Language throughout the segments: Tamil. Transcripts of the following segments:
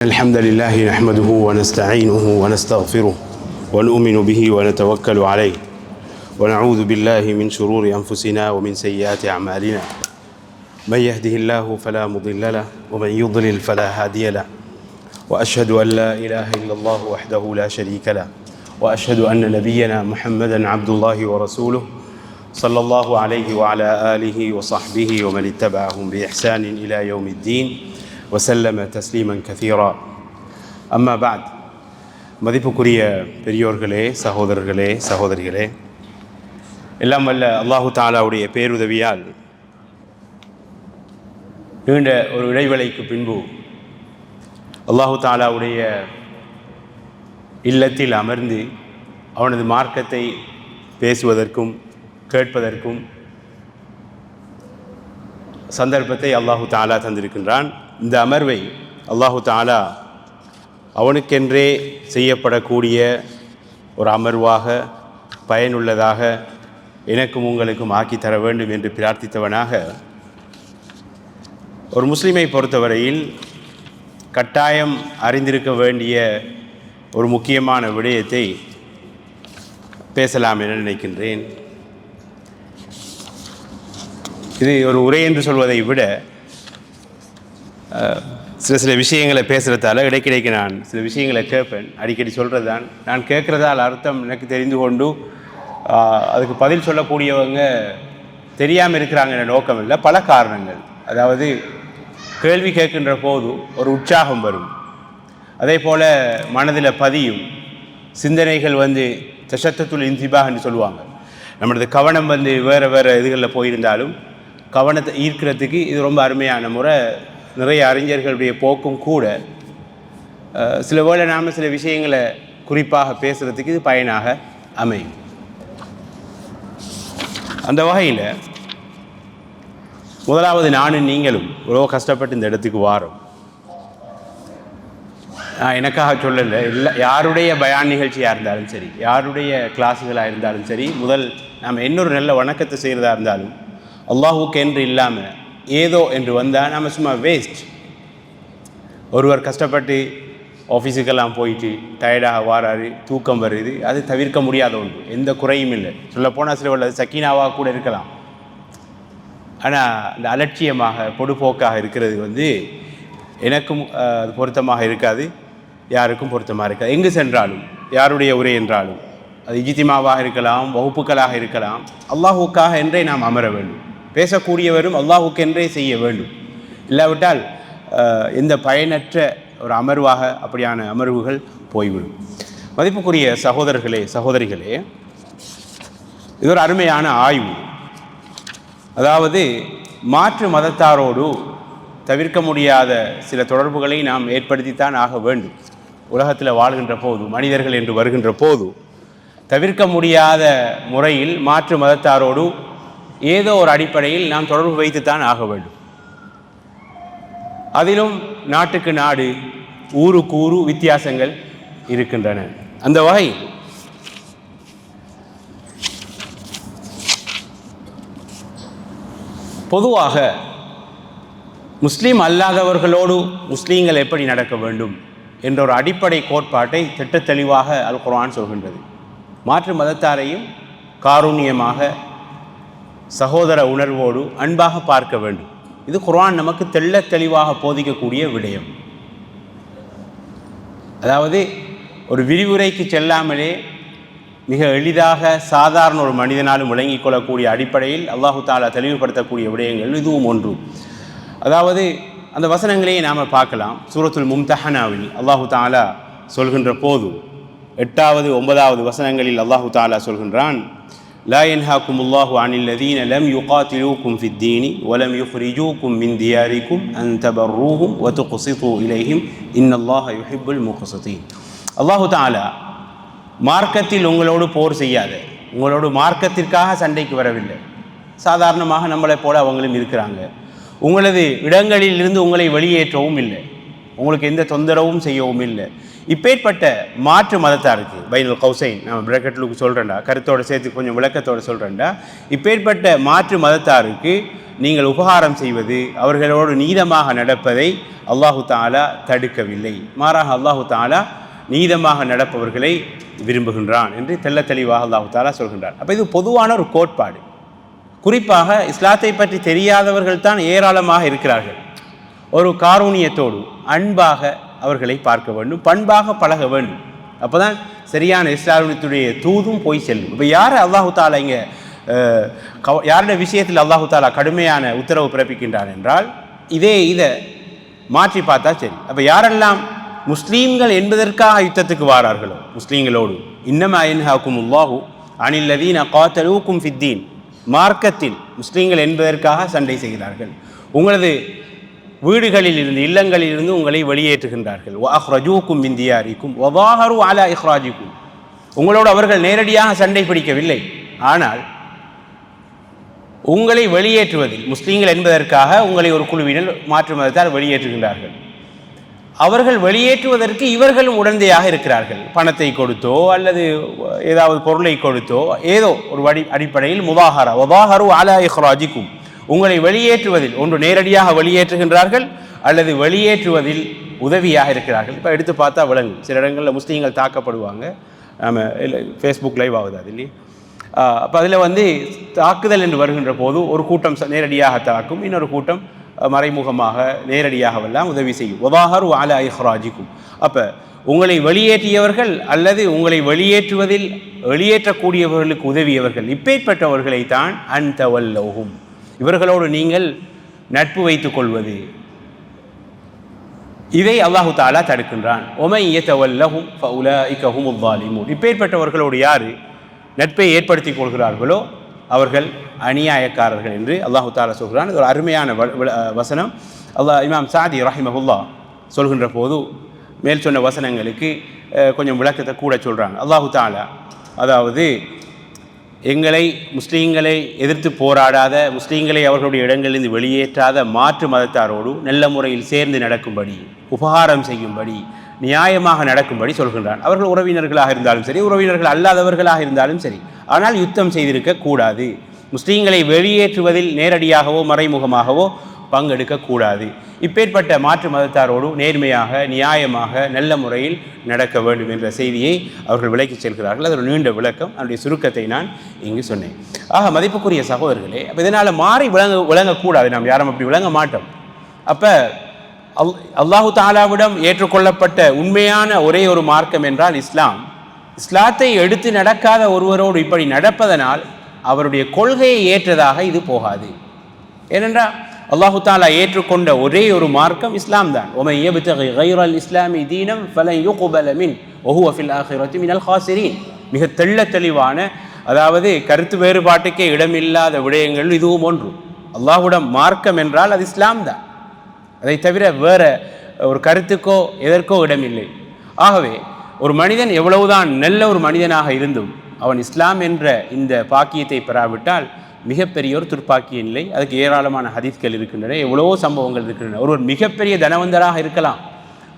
الحمد لله نحمده ونستعينه ونستغفره ونؤمن به ونتوكل عليه ونعوذ بالله من شرور أنفسنا ومن سيئات أعمالنا من يهده الله فلا مضل له ومن يضلل فلا هادي له وأشهد أن لا إله إلا الله وحده لا شريك له وأشهد أن نبينا محمدا عبد الله ورسوله صلى الله عليه وعلى آله وصحبه ومن اتبعهم بإحسان إلى يوم الدين وسلم تسليما كثيرا أما بعد மதிப்புக்குரிய பெரியோர்களே, சகோதரர்களே, சகோதரிகளே, எல்லாம் வல்ல அல்லாஹு தஆலாவுடைய பேருதவியால் நீண்ட ஒரு இடைவேளைக்கு பின்பு அல்லாஹு தஆலாவுடைய இல்லத்தில் அமர்ந்து அவனது மார்க்கத்தை பேசுவதற்கும் கேட்பதற்கும் சந்தர்ப்பத்தை அல்லாஹு தஆலா தந்திருக்கின்றான். இந்த அமர்வை அல்லாஹு தஆலா அவனுக்கென்றே செய்யப்படக்கூடிய ஒரு அமர்வாக பயனுள்ளதாக எனக்கும் உங்களுக்கும் ஆக்கித்தர வேண்டும் என்று பிரார்த்தித்தவனாக, ஒரு முஸ்லிமை பொறுத்தவரையில் கட்டாயம் அறிந்திருக்க வேண்டிய ஒரு முக்கியமான விடயத்தை பேசலாம் என நினைக்கின்றேன். இது ஒரு உரை என்று சொல்வதை விட சில விஷயங்களை பேசுகிறதால இடைக்கிடைக்கு நான் சில விஷயங்களை கேட்பேன். அடிக்கடி சொல்கிறது தான், நான் கேட்குறதால் அர்த்தம் எனக்கு தெரிந்து கொண்டு அதுக்கு பதில் சொல்லக்கூடியவங்க தெரியாமல் இருக்கிறாங்க என்ற நோக்கம் இல்லை. பல காரணங்கள். அதாவது கேள்வி கேட்கின்ற போது ஒரு உற்சாகம் வரும், அதே போல் மனதில் பதியும் சிந்தனைகள் தஷத்தத்துல் இன்திபா என்று சொல்லுவாங்க. நம்மளது கவனம் வேறு இதுகளில் போயிருந்தாலும் கவனத்தை ஈர்க்கிறதுக்கு இது ரொம்ப அருமையான முறை. நிறைய அறிஞர்களுடைய போக்கும் கூட சில வேளை நாம் சில விஷயங்களை குறிப்பாக பேசுகிறதுக்கு இது பயனாக அமையும். அந்த வகையில் முதலாவது நானும் நீங்களும் இவ்வளோ கஷ்டப்பட்டு இந்த இடத்துக்கு வாரோம். நான் எனக்காக சொல்லலை, இல்லை யாருடைய பயான் நிகழ்ச்சியாக இருந்தாலும் சரி, யாருடைய கிளாஸுகளாக இருந்தாலும் சரி, முதல் நாம் இன்னொரு நல்ல வணக்கத்தை செய்கிறதா இருந்தாலும் அல்லாஹுக்கு என்று இல்லாமல் ஏதோ என்று வந்தால் நம்ம சும்மா வேஸ்ட். ஒருவர் கஷ்டப்பட்டு ஆஃபீஸுக்கெல்லாம் போயிட்டு டயர்டாக வாராரு, தூக்கம் வருது, அது தவிர்க்க முடியாத ஒன்று, எந்த குறையும் இல்லை. சொல்லப்போனால் சில உள்ளது சக்கீனாவாக கூட இருக்கலாம். ஆனால் இந்த அலட்சியமாக பொடுபோக்காக இருக்கிறது எனக்கும் அது பொருத்தமாக இருக்காது, யாருக்கும் பொருத்தமாக இருக்காது. எங்கு சென்றாலும் யாருடைய உரை என்றாலும் அது இஜ்திமாவாக இருக்கலாம், வகுப்புகளாக இருக்கலாம், அல்லாஹுக்காக என்றே நாம் அமர வேண்டும். பேசக்கூடியவரும் அல்லாஹுக்கென்றே செய்ய வேண்டும். இல்லாவிட்டால் எந்த பயனற்ற ஒரு அமர்வாக அப்படியான அமர்வுகள் போய்விடும். மதிப்புக்குரிய சகோதரர்களே, சகோதரிகளே, இது ஒரு அருமையான ஆய்வு. அதாவது மாற்று மதத்தாரோடு தவிர்க்க முடியாத சில தொடர்புகளை நாம் ஏற்படுத்தித்தான் ஆக வேண்டும். உலகத்தில் வாழ்கின்ற போது, மனிதர்கள் என்று வருகின்ற போது தவிர்க்க முடியாத முறையில் மாற்று மதத்தாரோடு ஏதோ ஒரு அடிப்படையில் நாம் தொடர்பு வைத்துத்தான் ஆக வேண்டும். அதிலும் நாட்டுக்கு நாடு, ஊருக்கு ஊரு வித்தியாசங்கள் இருக்கின்றன. அந்த வகை பொதுவாக முஸ்லீம் அல்லாதவர்களோடு முஸ்லீம்கள் எப்படி நடக்க வேண்டும் என்ற ஒரு அடிப்படை கோட்பாட்டை திட்ட தெளிவாக அல் குர்ஆன் சொல்கின்றது. மாற்று மதத்தாரையும் காருண்யமாக, சகோதர உணர்வோடு அன்பாக பார்க்க வேண்டும். இது குர்ஆன் நமக்கு தெள்ள தெளிவாக போதிக்கக்கூடிய விடயம். அதாவது ஒரு விரிவுரைக்கு செல்லாமலே மிக எளிதாக சாதாரண ஒரு மனிதனாலும் விளங்கிக் கொள்ளக்கூடிய அடிப்படையில் அல்லாஹு தஆலா தெளிவுபடுத்தக்கூடிய விடயங்கள் இதுவும் ஒன்று. அதாவது அந்த வசனங்களையே நாம் பார்க்கலாம். சூரத்துல் மும்தஹனாவில் அல்லாஹு தஆலா சொல்கின்ற போது 8வது 9வது வசனங்களில் அல்லாஹு தஆலா சொல்கின்றான், லா யன்ஹாகுமுல்லாஹு அனில் லதீன லம் யுகாத்திலூக்கும் ஃபித்தீனி வலம் யுக்ரிஜூக்கும் மின் தியாரிக்கும் அன் தபர்ரூஹும் வ துக்ஸிது இலைஹிம் இன்னல்லாஹ யுஹிப்புல் முக்ஸிதீன். அல்லாஹு தஆலா மார்க்கத்தில் உங்களோடு போர் செய்யாத, உங்களோடு மார்க்கத்திற்காக சண்டைக்கு வரவில்லை. சாதாரணமாக நம்மளைப் போல அவங்களும் இருக்கிறாங்க. உங்களது இடங்களில் இருந்து உங்களை வெளியேற்றவும் இல்லை. உங்களுக்கு எந்த தொந்தரவும் செய்யவும் இல்லை. இப்பேற்பட்ட மாற்று மதத்தாருக்கு பைனல் கௌசைன் நம்ம பிரக்கெட்லுக்கு சொல்கிறேன்டா, கருத்தோடு சேர்த்து கொஞ்சம் விளக்கத்தோடு சொல்கிறேன்டா, இப்பேற்பட்ட மாற்று மதத்தாருக்கு நீங்கள் உபகாரம் செய்வது, அவர்களோடு நீதமாக நடப்பதை அல்லாஹு தாலா தடுக்கவில்லை. மாறாக அல்லாஹு தாலா நீதமாக நடப்பவர்களை விரும்புகின்றான் என்று தெள்ள தெளிவாக அல்லாஹு தாலா சொல்கின்றான். அப்போ இது பொதுவான ஒரு கோட்பாடு. குறிப்பாக இஸ்லாத்தை பற்றி தெரியாதவர்கள் தான் ஏராளமாக இருக்கிறார்கள். ஒரு காரூணியத்தோடு அன்பாக அவர்களை பார்க்க வேண்டும், பண்பாக பழக வேண்டும். அப்போ தான் சரியான இஸ்லாமுடைய தூதும் போய் செல்லும். இப்போ யார் அல்லாஹு தாலா இங்கே யாருடைய விஷயத்தில் அல்லாஹு தாலா கடுமையான உத்தரவு பிறப்பிக்கின்றான் என்றால் இதை மாற்றி பார்த்தா சரி. அப்போ யாரெல்லாம் முஸ்லீம்கள் என்பதற்காக யுத்தத்துக்கு வாரார்களோ, முஸ்லீம்களோடு இன்னமா யன்ஹாகுமுல்லாஹு அனில்லதீன காத்தலூக்கும் ஃபித்தீன், மார்க்கத்தில் முஸ்லீம்கள் என்பதற்காக சண்டை செய்கிறார்கள், உங்களது வீடுகளில் இருந்து இல்லங்களில் இருந்து உங்களை வெளியேற்றுகின்றார்கள். வஅஹ்ரஜூக்கும் மின் தியாரிக்கும் வதாஹரு அலா இஹ்ராஜிக்கும், உங்களோடு அவர்கள் நேரடியாக சண்டை பிடிக்கவில்லை, ஆனால் உங்களை வெளியேற்றுவதில் முஸ்லீம்கள் என்பதற்காக உங்களை ஒரு குழுவினர் மாற்று மதத்தால் வெளியேற்றுகின்றார்கள். அவர்கள் வெளியேற்றுவதற்கு இவர்களும் உடந்தையாக இருக்கிறார்கள். பணத்தை கொடுத்தோ அல்லது ஏதாவது பொருளை கொடுத்தோ ஏதோ ஒரு அடிப்படையில் முதாஹரா வதாஹரு அலா இஹ்ராஜிக்கும், உங்களை வெளியேற்றுவதில் ஒன்று நேரடியாக வெளியேற்றுகின்றார்கள் அல்லது வெளியேற்றுவதில் உதவியாக இருக்கிறார்கள். இப்போ எடுத்து பார்த்தா விளங்கும். சில இடங்களில் முஸ்லீம்கள் தாக்கப்படுவாங்க. நம்ம ஃபேஸ்புக் லைவ் ஆகுது அது இல்லையே. அப்போ அதில் தாக்குதல் என்று வருகின்ற போது ஒரு கூட்டம் நேரடியாக தாக்கும், இன்னொரு கூட்டம் மறைமுகமாக நேரடியாகவெல்லாம் உதவி செய்யும். வதாஹரு அலா இஹ்ராஜிக்கும், அப்போ உங்களை வெளியேற்றியவர்கள் அல்லது உங்களை வெளியேற்றக்கூடியவர்களுக்கு உதவியவர்கள், இப்பேற்பட்டவர்களை தான் அன்தவல்லஹும், இவர்களோடு நீங்கள் நட்பு வைத்துக் கொள்வது, இதை அல்லாஹு தாலா தடுக்கின்றான். ஒமை யதவல்லஹும் ஃபஉலாயிக ஹுமுல் ஸாலிமூன், இப்பேற்பட்டவர்களோடு யார் நட்பை ஏற்படுத்திக் கொள்கிறார்களோ அவர்கள் அநியாயக்காரர்கள் என்று அல்லாஹு தாலா சொல்கிறான். இது ஒரு அருமையான வசனம். இமாம் சாதி ரஹிமஹுல்லா சொல்கின்ற போது மேல் சொன்ன வசனங்களுக்கு கொஞ்சம் விளக்கத்தை கூட சொல்கிறாங்க. அல்லாஹு தாலா அதாவது எங்களை முஸ்லீம்களை எதிர்த்து போராடாத, முஸ்லீம்களை அவர்களுடைய இடங்களிலிருந்து வெளியேற்றாத மாற்று மதத்தாரோடு நல்ல முறையில் சேர்ந்து நடக்கும்படி, உபகாரம் செய்யும்படி, நியாயமாக நடக்கும்படி சொல்கின்றான். அவர்கள் உறவினர்களாக இருந்தாலும் சரி, உறவினர்கள் அல்லாதவர்களாக இருந்தாலும் சரி, ஆனால் யுத்தம் செய்திருக்க கூடாது. முஸ்லீம்களை வெளியேற்றுவதில் நேரடியாகவோ மறைமுகமாகவோ பங்கெடுக்கக்கூடாது. இப்பேற்பட்ட மாற்று மதத்தாரோடு நேர்மையாக நியாயமாக நல்ல முறையில் நடக்க வேண்டும் என்ற செய்தியை அவர்கள் விளக்கி செல்கிறார்கள். அது ஒரு நீண்ட விளக்கம், அதனுடைய சுருக்கத்தை நான் இங்கு சொன்னேன். ஆக மதிப்புக்குரிய சகோதரர்களே, அப்போ இதனால் மாறி விளங்கக்கூடாது. நாம் யாரும் அப்படி விளங்க மாட்டோம். அப்போ அல்லாஹு தாலாவிடம் ஏற்றுக்கொள்ளப்பட்ட உண்மையான ஒரே ஒரு மார்க்கம் என்றால் இஸ்லாம். இஸ்லாத்தை எடுத்து நடக்காத ஒருவரோடு இப்படி நடப்பதனால் அவருடைய கொள்கையை ஏற்றதாக இது போகாது. ஏனென்றால் அல்லாஹு தாலா ஏற்றுக்கொண்ட ஒரே ஒரு மார்க்கம் இஸ்லாம் தான். ஒமை யப்தகி கைரல் இஸ்லாமி தீனம் ஃபலன் யுக்பல மின் வஹுவ ஃபில் ஆகிரத்தி மினல் காசிரீன். மிக தெளிவான, அதாவது கருத்து வேறுபாட்டுக்கே இடமில்லாத விடயங்கள் இதுவும் ஒன்று. அல்லாஹுடைய மார்க்கம் என்றால் அது இஸ்லாம் தான். அதை தவிர வேற ஒரு கருத்துக்கோ எதற்கோ இடமில்லை. ஆகவே ஒரு மனிதன் எவ்வளவுதான் நல்ல ஒரு மனிதனாக இருந்தும் அவன் இஸ்லாம் என்ற இந்த பாக்கியத்தை பெறாவிட்டால் மிகப்பெரிய ஒரு துர்ப்பாக்கிய நிலை. அதுக்கு ஏராளமான ஹதீஸ்கள் இருக்கின்றன, எவ்வளவோ சம்பவங்கள் இருக்கின்றன. ஒருவர் மிகப்பெரிய தனவந்தராக இருக்கலாம்,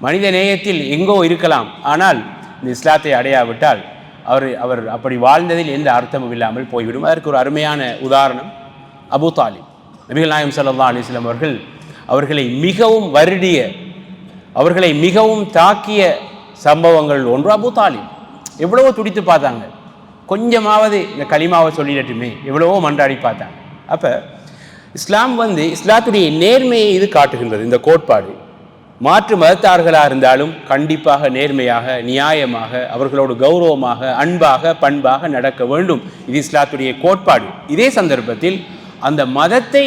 மனித நேயத்தில் எங்கோ இருக்கலாம், ஆனால் இந்த இஸ்லாத்தை அடையாவிட்டால் அவர் அப்படி வாழ்ந்ததில் எந்த அர்த்தமும் இல்லாமல் போய்விடும். அதற்கு ஒரு அருமையான உதாரணம் அபூ தாலிப். நபிகள் நாயகம் ஸல்லல்லாஹு அலைஹி வஸல்லம் அவர்களை மிகவும் வருடிய, அவர்களை மிகவும் தாக்கிய சம்பவங்கள் ஒன்று அபூ தாலிப். எவ்வளவோ துடித்து பார்த்தாங்க, கொஞ்சமாவது இந்த கலிமாவை சொல்லிடட்டுமே, எவ்வளவோ மன்றாடி பார்த்தாங்க. அப்போ இஸ்லாம் இஸ்லாத்துடைய நேர்மையை இது காட்டுகின்றது. இந்த கோட்பாடு மாற்று மதத்தார்களாக இருந்தாலும் கண்டிப்பாக நேர்மையாக நியாயமாக அவர்களோடு கௌரவமாக அன்பாக பண்பாக நடக்க வேண்டும். இது இஸ்லாத்துடைய கோட்பாடு. இதே சந்தர்ப்பத்தில் அந்த மதத்தை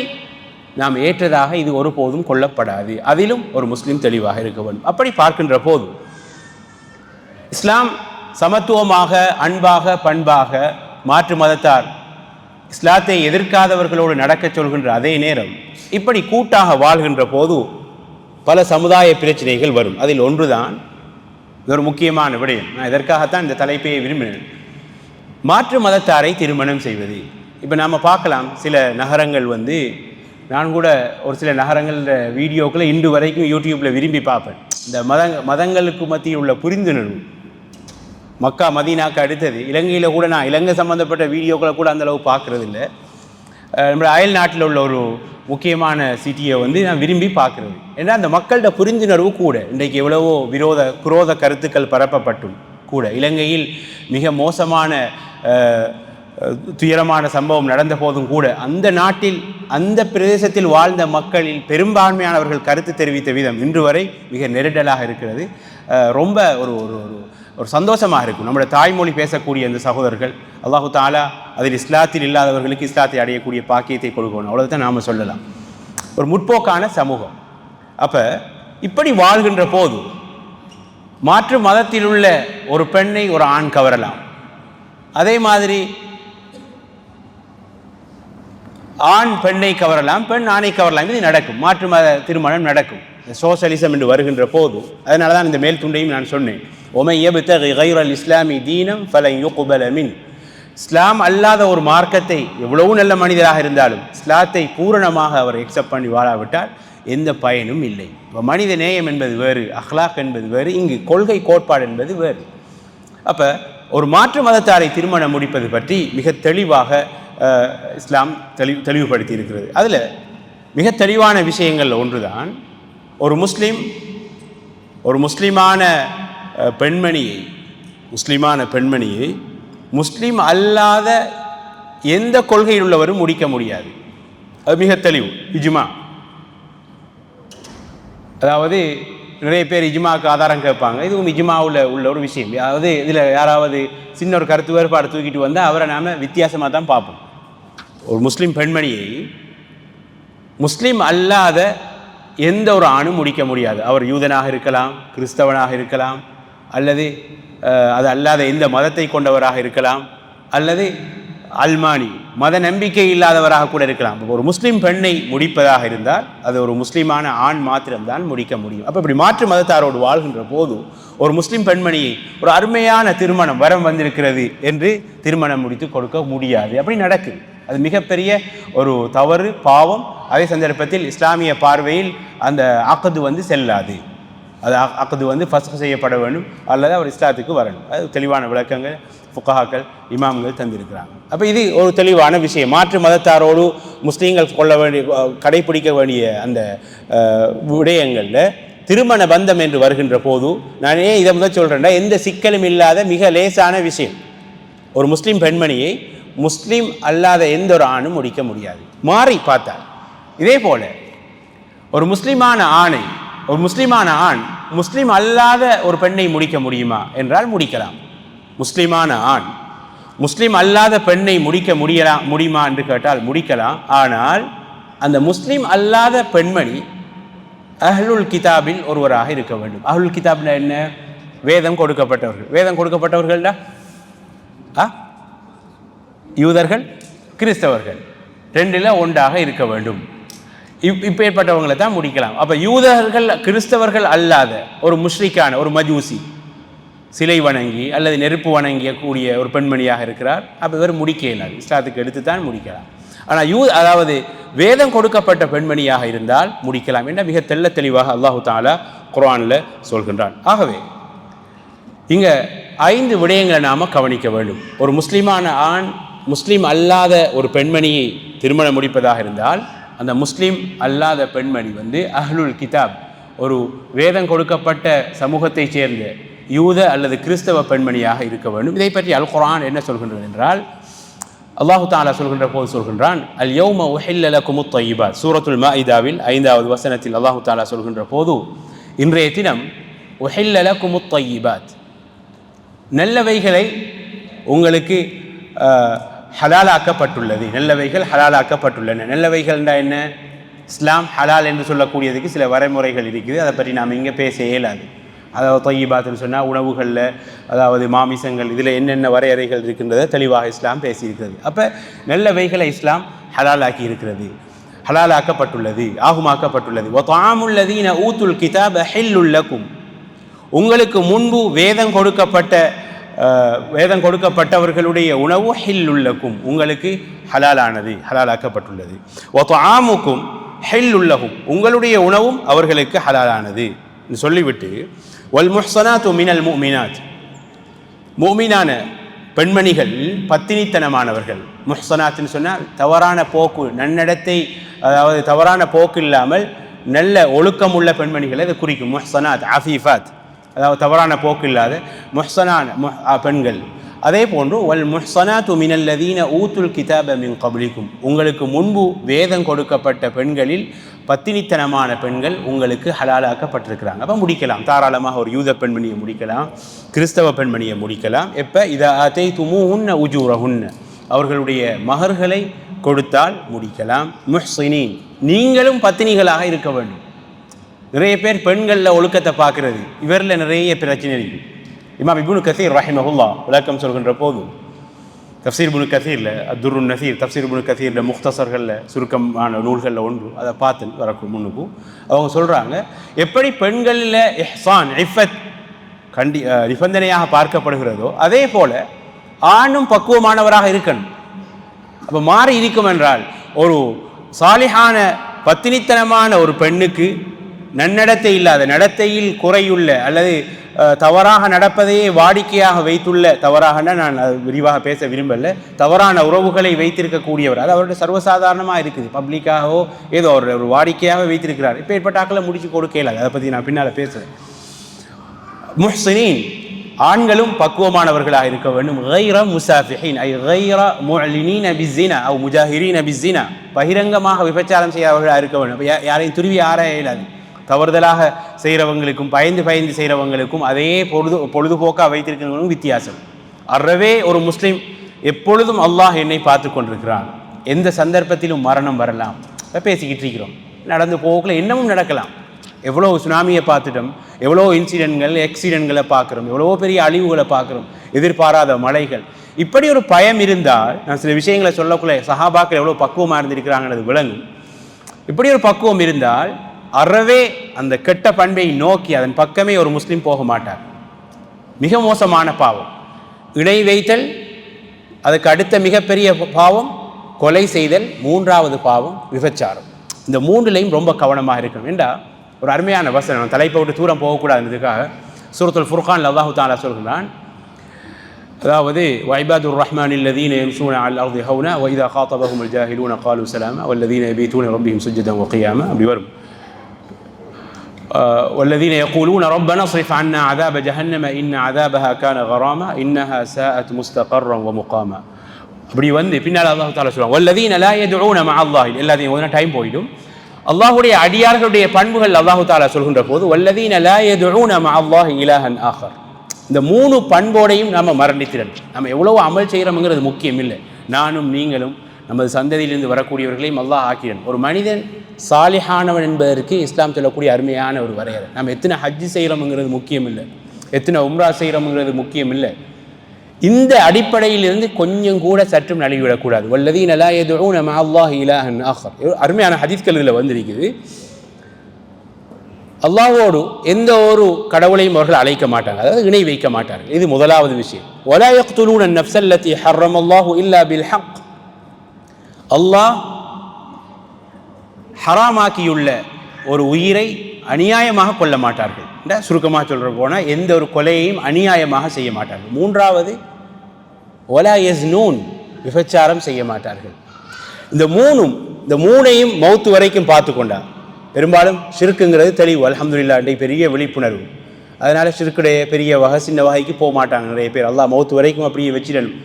நாம் ஏற்றதாக இது ஒருபோதும் கொள்ளப்படாது. அதிலும் ஒரு முஸ்லீம் தெளிவாக இருக்க வேண்டும். அப்படி பார்க்கின்ற போது இஸ்லாம் சமத்துவமாக அன்பாக பண்பாக மாற்று மதத்தார் இஸ்லாத்தை எதிர்க்காதவர்களோடு நடக்க சொல்கின்ற அதே நேரம் இப்படி கூட்டாக வாழ்கின்ற போது பல சமுதாய பிரச்சனைகள் வரும். அதில் ஒன்றுதான் ஒரு முக்கியமான விடயம். நான் இதற்காகத்தான் இந்த தலைப்பையை விரும்பினேன். மாற்று மதத்தாரை திருமணம் செய்வது. இப்போ நாம் பார்க்கலாம், சில நகரங்கள் நான் கூட ஒரு சில நகரங்களில் வீடியோக்களை இன்று வரைக்கும் யூடியூப்பில் விரும்பி பார்ப்பேன். இந்த மதங்களுக்கு மத்தியில் உள்ள புரிந்துணர்வு மக்கா மதீனாக்கு அடுத்தது. இலங்கையில் கூட நான் இலங்கை சம்மந்தப்பட்ட வீடியோக்களை கூட அந்தளவு பார்க்குறது இல்லை. நம்மளோட அயல் நாட்டில் உள்ள ஒரு முக்கியமான சிட்டியை நான் விரும்பி பார்க்குறது. ஏன்னா அந்த மக்கள்கிட்ட புரிந்துணர்வு கூட. இன்றைக்கு எவ்வளவோ குரோத கருத்துக்கள் பரப்பப்பட்டும் கூட இலங்கையில் மிக மோசமான துயரமான சம்பவம் நடந்த போதும் கூட அந்த நாட்டில் அந்த பிரதேசத்தில் வாழ்ந்த மக்களில் பெரும்பான்மையானவர்கள் கருத்து தெரிவித்த விதம் இன்று வரை மிக நெருடலாக இருக்கிறது. ரொம்ப ஒரு ஒரு சந்தோஷமாக இருக்கும். நம்முடைய தாய்மொழி பேசக்கூடிய அந்த சகோதரர்கள் அல்லாஹு தாலா அதில் இஸ்லாத்தில் இல்லாதவர்களுக்கு இஸ்லாத்தை அடையக்கூடிய பாக்கியத்தை கொடுக்கணும், அவ்வளோதான் நாம் சொல்லலாம். ஒரு முற்போக்கான சமூகம். அப்போ இப்படி வாழ்கின்ற போது மாற்று மதத்தில் உள்ள ஒரு பெண்ணை ஒரு ஆண் கவரலாம், அதே மாதிரி ஆண் பெண்ணை கவரலாம், பெண் ஆணை கவரலாம். இது நடக்கும், மாற்று மத திருமணம் நடக்கும். சோசலிசம் என்று வருகின்ற போது அதனால தான் இந்த மேல் துண்டையும் நான் சொன்னேன். ஒமை யப்தகி கைரல் இஸ்லாமி தீனம் ஃபலன் யுக்பல மின். இஸ்லாம் அல்லாத ஒரு மார்க்கத்தை எவ்வளவு நல்ல மனிதராக இருந்தாலும் இஸ்லாத்தை பூரணமாக அவர் எக்ஸப்ட் பண்ணி வாழாவிட்டால் எந்த பயனும் இல்லை. இப்போ மனித நேயம் என்பது வேறு, அஹ்லாக் என்பது வேறு, இங்கு கொள்கை கோட்பாடு என்பது வேறு. அப்போ ஒரு மாற்று மதத்தாரை திருமணம் முடிப்பது பற்றி மிக தெளிவாக இஸ்லாம் தெளிவுபடுத்தி இருக்கிறது. அதில் மிக தெளிவான விஷயங்கள் ஒன்றுதான், ஒரு முஸ்லிமான பெண்மணியை முஸ்லீம் அல்லாத எந்த கொள்கையில் உள்ளவரும் முடிக்க முடியாது. அது மிக தெளிவு, இஜ்மா. அதாவது நிறைய பேர் இஜ்மாவுக்கு ஆதாரம் கேட்பாங்க, இதுவும் இஜ்மாவில் உள்ள ஒரு விஷயம். அதாவது இதில் யாராவது சின்ன ஒரு கருத்து வேறுபாடு தூக்கிட்டு வந்தால் அவரை நாம் வித்தியாசமாக தான் பார்ப்போம். ஒரு முஸ்லீம் பெண்மணியை முஸ்லீம் அல்லாத எந்த ஒரு ஆணும் முடிக்க முடியாது. அவர் யூதனாக இருக்கலாம், கிறிஸ்தவனாக இருக்கலாம், அல்லது அது அல்லாத எந்த மதத்தை கொண்டவராக இருக்கலாம், அல்லது அல்மானி மத நம்பிக்கை இல்லாதவராக கூட இருக்கலாம். ஒரு முஸ்லீம் பெண்ணை முடிப்பதாக இருந்தால் அது ஒரு முஸ்லீமான ஆண் மாத்திரம்தான் முடிக்க முடியும். அப்போ இப்படி மாற்று மதத்தாரோடு வாழ்கின்ற போது ஒரு முஸ்லீம் பெண்மணியை ஒரு அருமையான திருமணம் வரம் வந்திருக்கிறது என்று திருமணம் முடித்து கொடுக்க முடியாது. அப்படி நடக்குது. அது மிகப்பெரிய ஒரு தவறு, பாவம். அதே சந்தர்ப்பத்தில் இஸ்லாமிய பார்வையில் அந்த அக்து செல்லாது. அது அக்து ஃபஸ்க் செய்யப்பட வேண்டும், அல்லது அவர் இஸ்லாத்துக்கு வரணும். அது தெளிவான விளக்கங்கள் ஃபுகஹாக்கள் இமாம்கள் தந்திருக்கிறாங்க. அப்போ இது ஒரு தெளிவான விஷயம். மாற்று மதத்தாரோடு முஸ்லீம்கள் கடைபிடிக்க வேண்டிய அந்த விடயங்களில் திருமண பந்தம் என்று வருகின்ற போது நான் ஏன் இதை முதல் சொல்கிறேன்னா, எந்த சிக்கலும் இல்லாத மிக லேசான விஷயம். ஒரு முஸ்லீம் பெண்மணியை முஸ்லீம் அல்லாத எந்த ஒரு ஆணும் முடிக்க முடியாது. மாறி பார்த்தால் இதே போல ஒரு முஸ்லீமான ஆண் முஸ்லீம் அல்லாத ஒரு பெண்ணை முடிக்க முடியுமா என்றால் முடிக்கலாம். முஸ்லீமான ஆண் முஸ்லீம் அல்லாத பெண்ணை முடிக்க முடியுமா என்று கேட்டால் முடிக்கலாம். ஆனால் அந்த முஸ்லீம் அல்லாத பெண்மணி அஹ்லுல் கிதாபில் ஒருவராக இருக்க வேண்டும். அஹ்லுல் கிதாப்னா என்ன? வேதம் கொடுக்கப்பட்டவர்கள்டா யூதர்கள், கிறிஸ்தவர்கள் ரெண்டில் ஒன்றாக இருக்க வேண்டும். இப்பேற்பட்டவங்களை தான் முடிக்கலாம். அப்போ யூதர்கள் கிறிஸ்தவர்கள் அல்லாத ஒரு முஷ்ரிக்கான ஒரு மஜூசி, சிலை வணங்கி அல்லது நெருப்பு வணங்கிய கூடிய ஒரு பெண்மணியாக இருக்கிறார், அப்போ இவர் முடிக்க இயலாது, இஸ்லாத்துக்கு எடுத்து தான் முடிக்கலாம். ஆனால் அதாவது வேதம் கொடுக்கப்பட்ட பெண்மணியாக இருந்தால் முடிக்கலாம் என்ற மிக தெளிவாக அல்லாஹு தாலா குர்ஆனில் சொல்கின்றான். ஆகவே இங்கே 5 விடயங்களை நாம் கவனிக்க வேண்டும். ஒரு முஸ்லீமான ஆண் முஸ்லீம் அல்லாத ஒரு பெண்மணியை திருமணம் முடிப்பதாக இருந்தால் அந்த முஸ்லீம் அல்லாத பெண்மணி அஹ்லுல் கிதாப், ஒரு வேதம் கொடுக்கப்பட்ட சமூகத்தைச் சேர்ந்த யூத அல்லது கிறிஸ்தவ பெண்மணியாக இருக்க வேண்டும். இதை பற்றி அல் குர்ஆன் என்ன சொல்கின்றது என்றால், அல்லாஹு தஆலா சொல்கின்ற போது சொல்கின்றான், அல் யௌம உஹில்ல லகுமுத் தய்யிபாத். சூரத்துல் மாஇதாவில் 5வது வசனத்தில் அல்லாஹு தஆலா சொல்கின்ற போது, இன்றைய தினம் உஹில்ல லகுமுத் தய்யிபாத், நல்லவைகளை உங்களுக்கு ஹலாலாக்கப்பட்டுள்ளது. நல்லவைகள் ஹலாலாக்கப்பட்டுள்ளன. நல்லவைகள்னா என்ன? இஸ்லாம் ஹலால் என்று சொல்லக்கூடியதுக்கு சில வரைமுறைகள் இருக்குது. அதை பற்றி நாம் இங்கே பேச இயலாது. அதாவது தய்யிபாத்னு சொன்னால் உணவுகளில், அதாவது மாமிசங்கள், இதில் என்னென்ன வரையறைகள் இருக்கின்றதை தெளிவாக இஸ்லாம் பேசியிருக்கிறது. அப்போ நல்லவைகளை இஸ்லாம் ஹலாலாக்கி இருக்கிறது, ஹலாலாக்கப்பட்டுள்ளது, ஆகுமாக்கப்பட்டுள்ளது. வத்ஆமுல்லதீன ஊத்துல் கிதாப ஹில்லுல் லக்கும், உங்களுக்கு முன்பு வேதம் கொடுக்கப்பட்ட வேதம் கொடுக்கப்பட்டவர்களுடைய உணவு ஹில்லுல்லக்கும் உங்களுக்கு ஹலாலானது, ஹலாலாக்கப்பட்டுள்ளது. வத்ஆமுக்கும் ஹில்லுல்லஹும் உங்களுடைய உணவும் அவர்களுக்கு ஹலாலானது சொல்லிவிட்டு, வல் முஹ்ஸனாத்து மினல் முஃமினாத் முஃமினான பெண்மணிகள் பத்தினித்தனமானவர்கள். முஹ்ஸனாத்னு சொன்னால் தவறான போக்கு, நன்னடத்தை, அதாவது தவறான போக்கு இல்லாமல் நல்ல ஒழுக்கமுள்ள பெண்மணிகளை அதை குறிக்கும். முஹ்ஸனாத் ஆஃபீஃபாத், அதாவது தவறான போக்கு இல்லாத முஹ்ஸனான பெண்கள். அதே போன்று வல் முஹ்ஸனாத்து மினல்லதீன ஊத்துல் கிதாப மின் கப்லிக்கும் உங்களுக்கு முன்பு வேதம் கொடுக்கப்பட்ட பெண்களில் பத்தினித்தனமான பெண்கள் உங்களுக்கு ஹலாலாக்கப்பட்டிருக்கிறாங்க. அப்போ முடிக்கலாம், தாராளமாக ஒரு யூத பெண்மணியை முடிக்கலாம், கிறிஸ்தவ பெண்மணியை முடிக்கலாம். எப்போ இதா ஆதைதுமூஹுன்ன உஜூரஹுன்ன அவர்களுடைய மகர்களை கொடுத்தால் முடிக்கலாம். முஹ்ஸினீன் நீங்களும் பத்தினிகளாக இருக்க வேண்டும். நிறைய பேர் பெண்களில் ஒழுக்கத்தை பார்க்கறது, இவரில் நிறைய பிரச்சனை இருக்குது. இமாம் இப்னு கஸீர் ரஹிமஹுல்லாஹ் விளக்கம் சொல்கின்ற போது தஃப்சீர் இப்னு கஸீரில் அத்துர்ருன் நஸீர், தஃப்சீர் இப்னு கஸீரில் முக்தசர்களில் சுருக்கமான நூல்களில் ஒன்று, அதை பார்த்து வரக்கும் முன்னுக்கும் அவங்க சொல்கிறாங்க, எப்படி பெண்களில் இஹ்சான் இஃபத் நிபந்தனையாக பார்க்கப்படுகிறதோ அதே போல் ஆணும் பக்குவமானவராக இருக்கணும். அப்போ மாறி இருக்கும் என்றால் ஒரு சாலிஹான பத்தினித்தனமான ஒரு பெண்ணுக்கு நன்னடத்தை இல்லாத, நடத்தையில் குறையுள்ள அல்லது தவறாக நடப்பதையே வாடிக்கையாக வைத்துள்ள, தவறாகனா நான் விரிவாக பேச விரும்பல, தவறான உறவுகளை வைத்திருக்கக்கூடியவர், அது அவருடைய சர்வசாதாரணமாக இருக்குது, பப்ளிக்காகவோ ஏதோ ஒரு வாடிக்கையாக வைத்திருக்கிறார். இப்போ ஏற்பட்ட ஆக்களை முடிச்சு கொடுக்கலாது, அதை பற்றி நான் பின்னால் பேசுகிறேன். முஹ்ஸினீன் ஆண்களும் பக்குவமானவர்களாக இருக்க வேண்டும். கைர முசாஃபிஹீன் ஐ கைர முஅலினீன பிஸ்ஸினா அவ் முஜாஹிரீன பிஸ்ஸினா பகிரங்கமாக விபச்சாரம் செய்யவர்களாக இருக்க வேண்டும். யாரையும் துருவி ஆராய இயலாது. தவறுதலாக செய்கிறவங்களுக்கும் பயந்து செய்கிறவங்களுக்கும் அதே பொழுதுபோக்காக வைத்திருக்கிறவங்களுக்கும் வித்தியாசம். அறவே ஒரு முஸ்லீம் எப்பொழுதும் அல்லாஹ் என்னை பார்த்து கொண்டிருக்கிறான், எந்த சந்தர்ப்பத்திலும் மரணம் வரலாம், பேசிக்கிட்டு இருக்கிறோம், நடந்து போகல என்னமும் நடக்கலாம். எவ்வளோ சுனாமியை பார்த்துட்டோம், எவ்வளோ ஆக்சிடென்ட்களை பார்க்குறோம், எவ்வளோ பெரிய அழிவுகளை பார்க்குறோம், எதிர்பாராத மழைகள். இப்படி ஒரு பயம் இருந்தால், நான் சில விஷயங்களை சொல்லக்குள்ள சஹாபாக்கள் எவ்வளோ பக்குவமாக இருந்திருக்கிறாங்கிறது விளங்கும். இப்படி ஒரு பக்குவம் இருந்தால் அறவே அந்த கெட்ட பண்பை நோக்கி அதன் பக்கமே ஒரு முஸ்லீம் போக மாட்டார். மிக மோசமான பாவம் இணை வைத்தல், அதுக்கு அடுத்த மிகப்பெரிய பாவம் கொலை செய்தல், மூன்றாவது பாவம் விபச்சாரம். இந்த மூன்றுலையும் ரொம்ப கவனமாக இருக்கணும். ஏண்டா ஒரு அருமையான வசனம், தலைப்பை விட்டு தூரம் போகக்கூடாதுன்றதுக்காக சூரத்துல் ஃபுர்கான் அல்லாஹு தஆலா சொல்கிறான், அதாவது வஇபாதுர் ரஹ்மானில் லதீன யம்ஷூன அலல் அர்தி ஹௌனா வ இதா காதபஹுமுல் ஜாஹிலூன காலூ ஸலாமா வல்லதீன யபீதூன ரப்பிஹிம் சுஜ்ஜதன் வ கியாமா. அப்படி வரும். والذين يقولون ربنا اصرف عنا عذاب جهنم إن عذابها كان غراما إنها ساءت مستقرا ومقاما. அப்படி வந்து பின்னால் அல்லாஹ் தஆலா சொல்றாங்க والذين لا يدعون مع الله, எல்லாத்தையும் ஒரு டைம் போய்டும். அல்லாஹ்வுடைய அடியார்களுடைய பண்புகள் அல்லாஹ் தஆலா சொல்கின்ற போது والذين لا يدعون مع الله إلها آخر. இந்த மூணு பண்போடையும் நாம் மரணித்திரன். நம்ம எவ்வளவு அமல் செய்கிறோம்ங்கிறது முக்கியம் இல்லை. நானும் நீங்களும் நமது சந்ததியிலிருந்து வரக்கூடியவர்களையும் அல்லாஹ் ஆக்கிறன். ஒரு மனிதன் சாலிஹானவன் என்பதற்கு இஸ்லாம் சொல்லக்கூடிய அருமையான ஒரு வரையறை. நம்ம எத்தனை ஹஜ்ஜு செய்கிறோம்ங்கிறது முக்கியம் இல்லை, எத்தனை உம்ரா செய்கிறோம்ங்கிறது முக்கியம் இல்லை. இந்த அடிப்படையிலிருந்து கொஞ்சம் கூட சற்றும் நழுவிவிடக்கூடாது. வல்லதீன லா யதுஊன மஅ அல்லாஹி இலாஹன் ஆகர். அருமையான ஹதீஸ்கள் இதில் வந்திருக்குது. அல்லாஹ்வோடு எந்த ஒரு கடவுளையும் அவர்கள் அழைக்க மாட்டாங்க, அதாவது இணை வைக்க மாட்டார்கள். இது முதலாவது விஷயம். வலா யக்துலூன அன்-நஃப்ஸ அல்லதி ஹர்ரமல்லாஹு இல்லா பில் ஹக். அல்லாஹ் ஹராமாக்கியுள்ள ஒரு உயிரை அநியாயமாக கொல்ல மாட்டார்கள். சுருக்கமாக சொல்கிற போனால் எந்த ஒரு கொலையையும் அநியாயமாக செய்ய மாட்டார்கள். மூன்றாவது வலா யஸ்னூன், விபச்சாரம் செய்ய மாட்டார்கள். இந்த மூணையும் மௌத்து வரைக்கும் பார்த்து கொண்டார். பெரும்பாலும் ஷிர்க்குங்கிறது தெளிவு, அல்ஹம்துலில்லாஹ், இன்றைக்கு பெரிய விழிப்புணர்வு. அதனால் ஷிர்க்குடைய பெரிய வகை சின்ன வகைக்கு போக மாட்டாங்க நிறைய பேர். அல்லாஹ் மௌத்து வரைக்கும் அப்படியே வச்சிடணும்.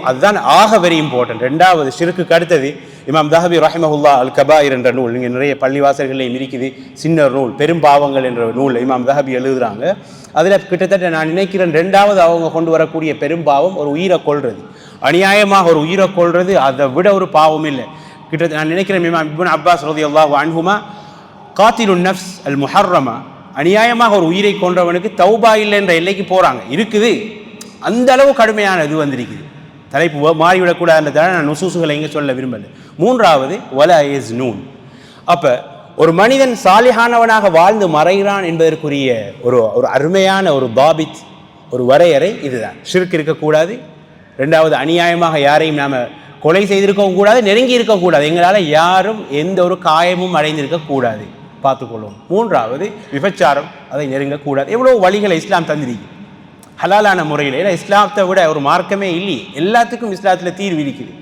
அதுதான் ஆக வெரி இம்பார்ட்டன்ட். ரெண்டாவது ஷிர்க்குக்கு அடுத்தது இமாம் தஹபி ரஹிமஹுல்லாஹ் அல் கபாயிர் என்ற நூல், நீங்கள் நிறைய பள்ளிவாசல்களையும் இருக்குது, சின்ன நூல், பெரும்பாவங்கள் என்ற நூல் இமாம் தஹபி எழுதுகிறாங்க. அதில் கிட்டத்தட்ட நான் நினைக்கிறேன் ரெண்டாவது அவங்க கொண்டு வரக்கூடிய பெரும்பாவம் ஒரு உயிரை கொள்வது, அநியாயமாக ஒரு உயிரை கொள்வது. அதை விட ஒரு பாவம் இல்லை. கிட்டத்தட்ட நான் நினைக்கிறேன் இமாம் இப்னு அப்பாஸ் ரலியல்லாஹு அன்ஹுமா காத்திலுன் நஃப்ஸ் அல் முஹர்ரமா, அநியாயமாக ஒரு உயிரை கொன்றவனுக்கு தௌபா இல்லை என்ற எல்லைக்கு போகிறாங்க. இருக்குது, அந்த அளவு கடுமையான இது வந்திருக்குது. தலைப்பு மாறிவிடக்கூடாதுன்றதால நான் நுசூசுகளை இங்கே சொல்ல விரும்பலை. மூன்றாவது வலா யஸ்னூன். அப்போ ஒரு மனிதன் சாலிஹானவனாக வாழ்ந்து மறைகிறான் என்பதற்குரிய ஒரு அருமையான ஒரு பாபித் ஒரு வரையறை இதுதான். ஷிர்க் இருக்கக்கூடாது. ரெண்டாவது, அநியாயமாக யாரையும் நாம் கொலை செய்திருக்கவும் கூடாது, நெருங்கி இருக்கக்கூடாது. எங்களால் யாரும் எந்த ஒரு காயமும் அடைந்திருக்கக்கூடாது, பார்த்துக்கொள்ளும். மூன்றாவது, விபச்சாரம், அதை நெருங்கக்கூடாது. எவ்வளோ வழிகளை இஸ்லாம் தந்திருக்கு ஹலாலான முறையில். ஏன்னா இஸ்லாத்தை விட ஒரு மார்க்கமே இல்லையே, எல்லாத்துக்கும் இஸ்லாத்தில் தீர்வு இருக்குது.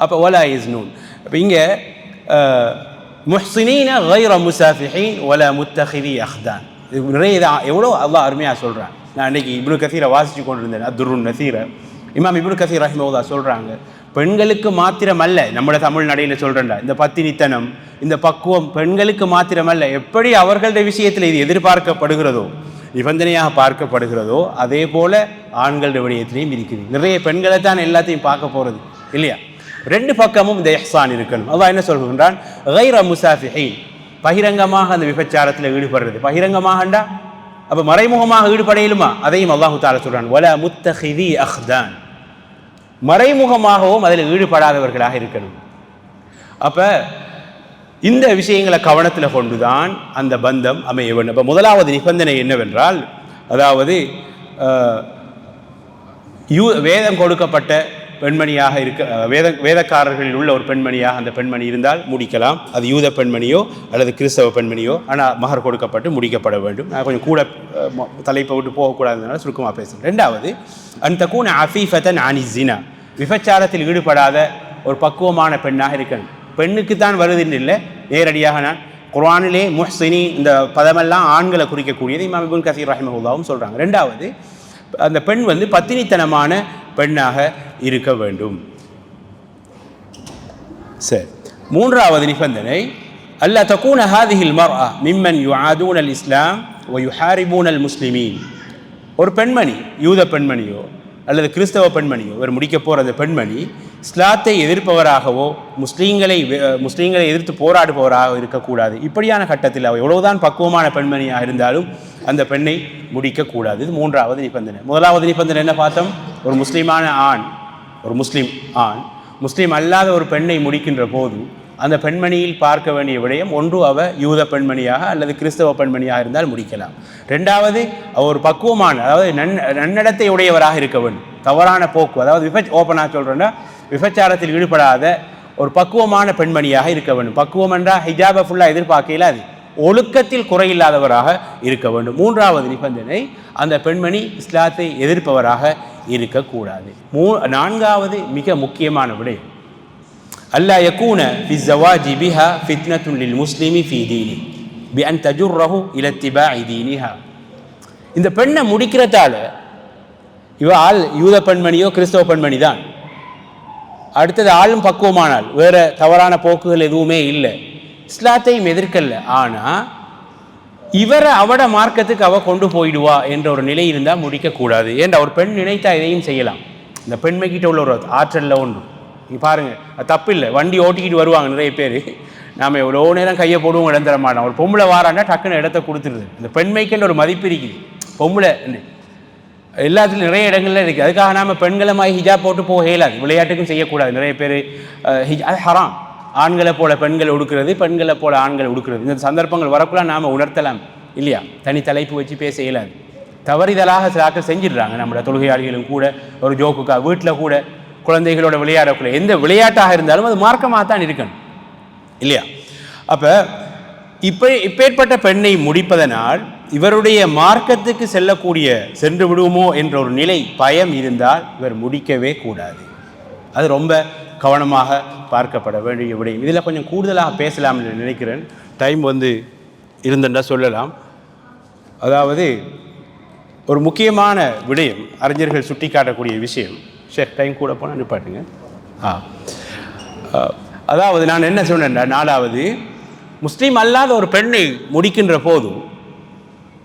அப்போ வலா இஸ்னூன். அப்போ இங்கே முஹ்சினீன கைர முசாஃபிஹீன் வலா முத்தஹிதி அஹ்தான், இது நிறைய எவ்வளோ அல்லாஹ் அருமையாக சொல்கிறான். நான் அன்றைக்கி இப்னு கசீரை வாசித்து கொண்டிருந்தேன், அத்துருன் நசீரை. இமாம் இப்னு கசீர் ரஹிமஹுல்லாஹ் சொல்கிறாங்க, பெண்களுக்கு மாத்திரமல்ல, நம்மளோட தமிழ் நடையில் சொல்கிறேன்டா, இந்த பத்தினித்தனம், இந்த பக்குவம் பெண்களுக்கு மாத்திரமல்ல, எப்படி அவர்களுடைய விஷயத்தில் இது எதிர்பார்க்கப்படுகிறதோ, நிபந்தனையாக பார்க்கப்படுகிறதோ, அதே போல் ஆண்களுடைய விடயத்திலையும் இருக்குது. நிறைய பெண்களை தான் எல்லாத்தையும் பார்க்க போகிறது இல்லையா? ரெண்டு பக்கமும் இந்த இஹ்சான் இருக்கணும். அல்லாஹ் என்ன சொல்கின்றான்? கைர முசாஃபிஹீன், பகிரங்கமாக அந்த விபச்சாரத்தில் ஈடுபடுறது. பகிரங்கமாகண்டா அப்போ மறைமுகமாக ஈடுபடையிலுமா? அதையும் அல்லாஹு தஆலா சொல்கிறான், வலா முத்தஹிதி அஹ்தான், மறைமுகமாகவும் அதில் ஈடுபடாதவர்களாக இருக்கணும். அப்போ இந்த விஷயங்களை கவனத்தில் கொண்டுதான் அந்த பந்தம் அமைய வேண்டும். இப்போ முதலாவது நிபந்தனை என்னவென்றால், அதாவது வேதம் கொடுக்கப்பட்ட பெண்மணியாக இருக்க, வேதக்காரர்களில் உள்ள ஒரு பெண்மணியாக அந்த பெண்மணி இருந்தால் முடிக்கலாம். அது யூத பெண்மணியோ அல்லது கிறிஸ்தவ பெண்மணியோ, ஆனால் மகர் கொடுக்கப்பட்டு முடிக்கப்பட வேண்டும். நான் கொஞ்சம் கூட தலைப்பை விட்டு போகக்கூடாதுனால சுருக்கமாக பேசுகிறேன். ரெண்டாவது, அன் தகூன அஃபீஃபத்தன் அனி ஸினா, விபச்சாரத்தில் ஈடுபடாத ஒரு பக்குவமான பெண்ணாக இருக்கணும். பெண்ணுக்கு தான் வருதுன்னு இல்லை, நேரடியாக நான் குர்ஆனிலே முஹ்சினி இந்த பதமெல்லாம் ஆண்களை குறிக்கக்கூடியது இமாம் இப்னு கஸீர் ரஹிமஹுல்லாஹும் சொல்கிறாங்க. ரெண்டாவது, அந்த பெண் பத்தினித்தனமான பெண்ணாக இருக்க வேண்டும். சரி, மூன்றாவது நிபந்தனை, அல்லா தகூன ஹாதிஹில் மர்அ மிம்மன் யுஆதூன அல் இஸ்லாம் வ யுஹாரிபூன அல் முஸ்லிமீன். ஒரு பெண்மணி, யூத பெண்மணியோ அல்லது கிறிஸ்தவ பெண்மணியோ, இவர் முடிக்க போகிற அந்த பெண்மணி இஸ்லாத்தை எதிர்ப்பவராகவோ முஸ்லீம்களை எதிர்த்து போராடுபவராக இருக்கக்கூடாது. இப்படியான கட்டத்தில் அவர் எவ்வளவுதான் பக்குவமான பெண்மணியாக இருந்தாலும் அந்த பெண்ணை முடிக்கக்கூடாது. இது மூன்றாவது நிபந்தனை. முதலாவது நிபந்தனை என்ன பார்த்தோம்? ஒரு முஸ்லீமான ஆண், ஒரு முஸ்லீம் ஆண் முஸ்லீம் அல்லாத ஒரு பெண்ணை முடிக்கின்ற போது அந்த பெண்மணியில் பார்க்க வேண்டிய விடயம், ஒன்று அவ யூத பெண்மணியாக அல்லது கிறிஸ்தவ பெண்மணியாக இருந்தால் முடிக்கலாம். ரெண்டாவது, அவர் ஒரு பக்குவமான, அதாவது நன்னடத்தை உடையவராக இருக்க வேண்டும். தவறான போக்கு, அதாவது ஓப்பனாக சொல்கிறேன்னா விபச்சாரத்தில் ஈடுபடாத ஒரு பக்குவமான பெண்மணியாக இருக்க வேண்டும். பக்குவம் என்றால் ஹிஜாபை ஃபுல்லாக எதிர்பார்க்கல, அது ஒழுக்கத்தில் குறையில்லாதவராக இருக்க வேண்டும். மூன்றாவது நிபந்தனை, அந்த பெண்மணி இஸ்லாத்தை எதிர்ப்பவராக இருக்கக்கூடாது. நான்காவது மிக முக்கியமான விடயம், அல்லா யகூன ஃபி ஸவாஜி பிஹா ஃபித்னத்துன் லில் முஸ்லிமி ஃபீ தீனி பி அன் தஜுர்ரஹு இலா இத்திபாஇ தீனிஹா. இந்த பெண்ணை முடிக்கிறதால இவ ஆள் யூத பெண்மணியோ கிறிஸ்தவ பெண்மணி தான், அடுத்தது ஆளும் பக்குவமானால், வேற தவறான போக்குகள் எதுவுமே இல்லை, இஸ்லாத்தையும் எதிர்க்கல, ஆனால் இவரை அவட மார்க்கத்துக்கு அவ கொண்டு போயிடுவா என்ற ஒரு நிலை இருந்தால் முடிக்கக்கூடாது. ஏன்டா ஒரு பெண் நினைத்தா இதையும் செய்யலாம். இந்த பெண்மைக்கிட்ட உள்ள ஒரு ஆற்றலில் ஒன்று நீங்கள் பாருங்கள், அது தப்பு இல்லை. வண்டி ஓட்டிக்கிட்டு வருவாங்க நிறைய பேர், நாம் எவ்வளோ நேரம் கையை போடுவோம், இடம் தர மாட்டோம். ஒரு பொம்பளை வாராண்டா டக்குன்னு இடத்த கொடுத்துருது. இந்த பெண்மைக்குன்ற ஒரு மதிப்பு இருக்குது. பொம்பளை எல்லாத்துலையும் நிறைய இடங்கள்ல இருக்குது. அதுக்காக நாம் பெண்களமாய் ஹிஜாப் போட்டு போக இயலாது, விளையாட்டுக்கும் செய்யக்கூடாது. நிறைய பேர் அது ஹராம், ஆண்களை போல பெண்கள் உடுக்கிறது, பெண்களை போல ஆண்கள் உடுக்கிறது. இந்த சந்தர்ப்பங்கள் வரக்குள்ள நாம் உணர்த்தலாம் இல்லையா? தனி தலைப்பு வச்சு பேச இயலாது. தவறிதலாக சில ஆட்கள் செஞ்சிடுறாங்க. நம்மளோட தொழுகையாளிகளும் கூட ஒரு ஜோக்குக்காக வீட்டில் கூட குழந்தைகளோட விளையாடக்குள்ள எந்த விளையாட்டாக இருந்தாலும் அது மார்க்கமாக தான் இருக்கணும் இல்லையா? அப்போ இப்பேற்பட்ட பெண்ணை முடிப்பதனால் இவருடைய மார்க்கத்துக்கு சென்று விடுவோமோ என்ற ஒரு நிலை, பயம் இருந்தால் இவர் முடிக்கவே கூடாது. அது ரொம்ப கவனமாக பார்க்கப்பட வேண்டிய விடயம். இதில் கொஞ்சம் கூடுதலாக பேசலாம் என்று நினைக்கிறேன். டைம் இருந்தென்றா சொல்லலாம். அதாவது ஒரு முக்கியமான விடயம், அறிஞர்கள் சுட்டி காட்டக்கூடிய விஷயம். ஷேக் டைம் கூட போனால் நிப்பாட்டுங்க. அதாவது நான் என்ன சொன்னேன்டா, நாலாவது, முஸ்லீம் அல்லாத ஒரு பெண்ணை முடிக்கின்ற போது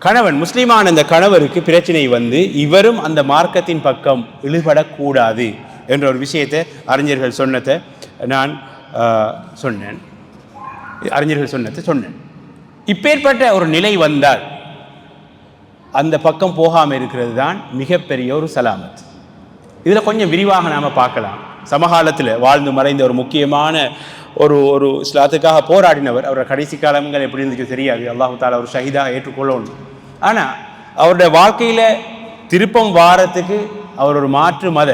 கணவன், முஸ்லீமான அந்த கணவருக்கு பிரச்சனை இவரும் அந்த மார்க்கத்தின் பக்கம் இழுபடக்கூடாது என்ற ஒரு விஷயத்தை அறிஞர்கள் சொன்னதை நான் சொன்னேன். இப்பேற்பட்ட ஒரு நிலை வந்தால் அந்த பக்கம் போகாமல் இருக்கிறது தான் மிகப்பெரிய ஒரு சலாமத். இதில் கொஞ்சம் விரிவாக நாம் பார்க்கலாம். சமகாலத்தில் வாழ்ந்து மறைந்த ஒரு முக்கியமான ஒரு இஸ்லாத்துக்காக போராடினவர், அவரோட கடைசி காலங்கள் எப்படி இருந்துச்சு தெரியாது. அல்லாஹு தாலா ஒரு ஷஹீதாக ஏற்றுக்கொள்ளணும். ஆனால் அவருடைய வாழ்க்கையில் திருப்பம் வாரத்துக்கு அவர் ஒரு மாற்று மத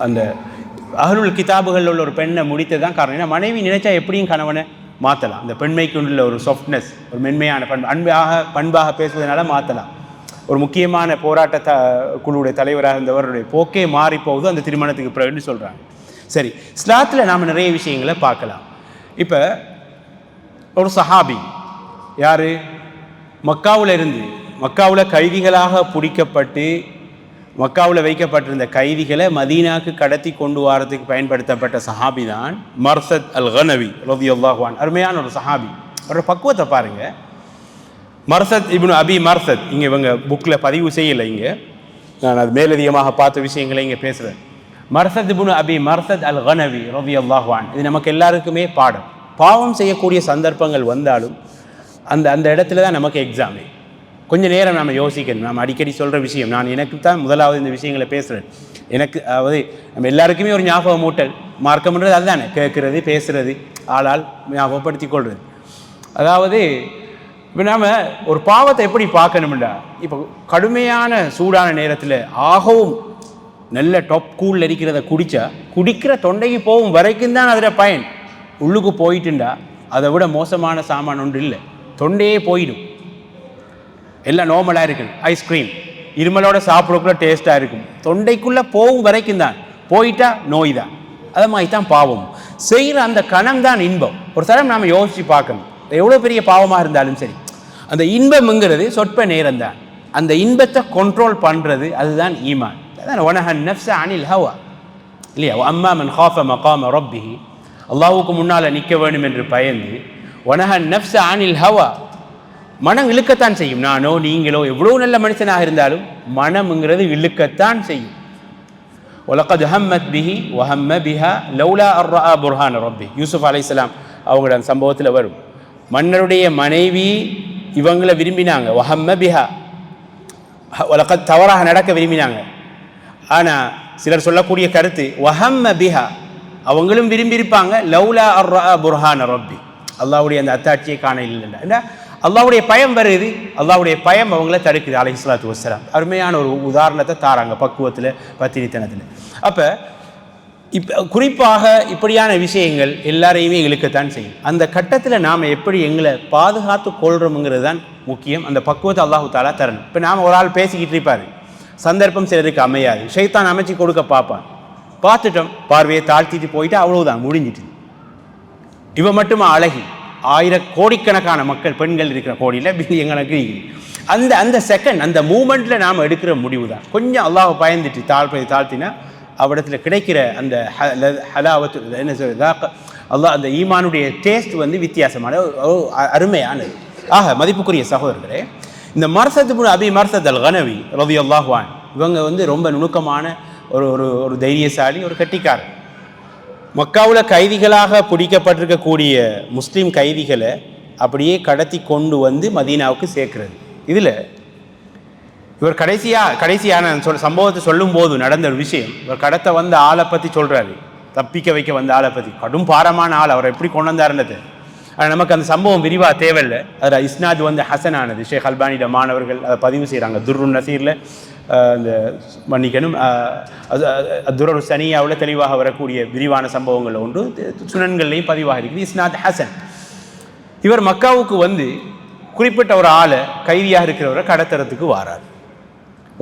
அந்த அஹ்லுல் கிதாபுகளில் உள்ள ஒரு பெண்ணை முடித்தது தான் காரணம். ஏன்னா மனைவி நினைச்சா எப்படியும் கணவனை மாற்றலாம். அந்த பெண்மைக்கு உள்ள ஒரு சாஃப்ட்னஸ், ஒரு மென்மையான பண்பாக பேசுவதனால மாற்றலாம். ஒரு முக்கியமான போராட்ட குழுவுடைய தலைவராக இருந்தவருடைய போக்கே மாறி போகுது அந்த திருமணத்துக்கு பிறகுன்னு சொல்கிறாங்க. சரி, இஸ்லாத்தில் நாம் நிறைய விஷயங்களை பார்க்கலாம். இப்போ ஒரு சஹாபி யார், மக்காவில் கைதிகளாக பிடிக்கப்பட்டு மக்காவில் வைக்கப்பட்டிருந்த கைதிகளை மதீனாவுக்கு கடத்தி கொண்டு வரதுக்கு பயன்படுத்தப்பட்ட சஹாபி தான் மர்சத் அல் கனவி ரலியல்லாஹு அன்ஹு. அருமையான ஒரு சஹாபி. அவரோட பக்குவத்தை பாருங்கள். மர்சத் இப்னு அபி மர்சத், இங்கே இவங்க புக்கில் பதிவு செய்யலை, இங்கே நான் அது மேலதிகமாக பார்த்த விஷயங்களை இங்கே பேசுகிறேன். மர்சத் இப்னு அபி மர்சத் அல் கனவி ரலியல்லாஹு அன்ஹு. இது நமக்கு எல்லாருக்குமே பாடம். பாவம் செய்யக்கூடிய சந்தர்ப்பங்கள் வந்தாலும் அந்த இடத்துல தான் நமக்கு எக்ஸாமே. கொஞ்சம் நேரம் நாம் யோசிக்கணும். நாம் அடிக்கடி சொல்கிற விஷயம், நான் எனக்கு தான் முதலாவது இந்த விஷயங்களை பேசுகிறேன். எனக்கு அதாவது நம்ம எல்லாருக்குமே ஒரு ஞாபகம் மூட்டல் மார்க்கம்ன்றது அதுதானே, கேட்குறது பேசுகிறது ஆளால் ஞாபகப்படுத்தி கொள்வது. அதாவது இப்போ நாம் ஒரு பாவத்தை எப்படி பார்க்கணும்டா, இப்போ கடுமையான சூடான நேரத்தில் ஆகவும் நல்ல டாப் கூலில் இருக்கிறத குடிக்கிற தொண்டைக்கு போகும் வரைக்கும் தான் அதில் பயன். உள்ளுக்கு போயிட்டுண்டா அதை விட மோசமான சாமான் ஒன்று இல்லை. தொண்டையே போயிடும். எல்லாம் நார்மலாக இருக்குது. ஐஸ்கிரீம் இருமலோட சாப்பிடக்குள்ள டேஸ்ட்டாக இருக்கும். தொண்டைக்குள்ளே போகும் வரைக்கும் தான், போயிட்டா நோய் தான். அது மாதிரி தான் பாவம். செய்கிற அந்த கணம் தான் இன்பம். ஒரு தரம் நாம் யோசித்து பார்க்கணும். எவ்வளோ பெரிய பாவமாக இருந்தாலும் சரி, அந்த இன்பம்ங்கிறது சொற்ப நேரம் தான். அந்த இன்பத்தை கண்ட்ரோல் பண்ணுறது அதுதான் ஈமான். அதான் வனஹன் நஃப்ஸ அனில் ஹவா இல்லையா. அம்மா மன் ஹாஃப மகாம ரப்பிஹி, அல்லாஹ்வுக்கு முன்னால் நிற்க வேண்டும் என்று பயந்து, வனஹன் நஃப்ஸ அனில் ஹவா, மனம் இழுக்கத்தான் செய்யும். நானோ நீங்களோ எவ்வளோ நல்ல மனுஷனாக இருந்தாலும் மனம்ங்கிறது இழுக்கத்தான் செய்யும். வலகத் ஹம்மத் பிஹி வஹம்ம பிஹா லௌலா அர்ரா புர்ஹான ரப்பி. யூசுப் அலைஹிஸ்ஸலாம் அவங்களோட அந்த சம்பவத்தில் வரும். மன்னருடைய மனைவி இவங்களை விரும்பினாங்க, வஹம்ம பிஹா, வலகத் தவறாக நடக்க விரும்பினாங்க. ஆனால் சிலர் சொல்லக்கூடிய கருத்து வஹம்ம பிஹா, அவங்களும் விரும்பியிருப்பாங்க லௌலா அர்ரா புர்ஹான ரப்பி, அல்லாஹ்வுடைய அந்த அத்தாட்சியை காண இல்லைன்னா அல்லாஹ்வுடைய பயம் வருது. அல்லாஹ்வுடைய பயம் அவங்கள தடுக்குது. அலைஹிஸ்ஸலாத்து வஸ்ஸலாம் அருமையான ஒரு உதாரணத்தை தாராங்க பக்குவத்தில், பத்தினித்தனத்தில். அப்போ குறிப்பாக இப்படியான விஷயங்கள் எல்லாரையுமே இழுக்கத்தான் செய்யும். அந்த கட்டத்தில் நாம் எப்படி எங்களை பாதுகாத்து கொள்கிறோம்ங்கிறது தான் முக்கியம். அந்த பக்குவத்தை அல்லாஹு தாலா தரணும். இப்போ நாம் ஒரு ஆள் பேசிக்கிட்டு இருப்பார், சந்தர்ப்பம் சிலருக்கு அமையாது, ஷைத்தான் அமைச்சு கொடுக்க பார்ப்பான். பார்த்துட்டோம், பார்வையை தாழ்த்திட்டு போயிட்டு அவ்வளவுதான், முடிஞ்சிட்டு. இவன் மட்டுமா அழகி, கோடிக்கணக்கான மக்கள் பெண்கள் இருக்கிற கோடியில் பில்லியங்களுக்கு அந்த செகண்ட், அந்த மூமெண்ட்டில் நாம் எடுக்கிற முடிவு தான். கொஞ்சம் அல்லாஹ் பயந்துட்டு தாழ்த்தினா அவ்விடத்தில் கிடைக்கிற அந்த ஹலாவத்து என்ன சொல்றது, அல்லாஹ் அந்த ஈமானுடைய டேஸ்ட் வந்து வித்தியாசமான அருமையானது. ஆக மதிப்புக்குரிய சகோதரர்களே, இந்த மர்சத் இப்னு அபி மர்சத் அல் கனவி ரலியல்லாஹு அன்ஹு இவங்க வந்து ரொம்ப நுணுக்கமான ஒரு தைரியசாலி, ஒரு கட்டிக்காரர். மக்காவில் கைதிகளாக பிடிக்கப்பட்டிருக்கக்கூடிய முஸ்லீம் கைதிகளை அப்படியே கடத்தி கொண்டு வந்து மதீனாவுக்கு சேர்க்கிறது. இதில் இவர் கடைசியான சம்பவத்தை சொல்லும்போது நடந்த ஒரு விஷயம், இவர் கடத்த வந்த ஆளை பற்றி சொல்கிறாரு, தப்பிக்க வைக்க வந்த ஆளை பற்றி. கடும் பாரமான ஆள், அவரை எப்படி கொண்டு வந்தாருன்றது நமக்கு அந்த சம்பவம் விரிவாக தேவையில்லை. அதில் இஸ்னாத் வந்து ஹசனானது. ஷேக் அல்பானியோட மாணவர்கள் அதை பதிவு செய்கிறாங்க. துர்ருன் நசீரில் இந்த மன்னிக்கணும், துரரு சனியாவில் தெளிவாக வரக்கூடிய விரிவான சம்பவங்கள் ஒன்று சுனன்கள்லையும் பதிவாக இருக்குது. இஸ்னாத் ஹசன் இவர் மக்காவுக்கு வந்து குறிப்பிட்ட ஒரு ஆளை, கைதியாக இருக்கிறவரை கடத்துறதுக்கு வாரார்.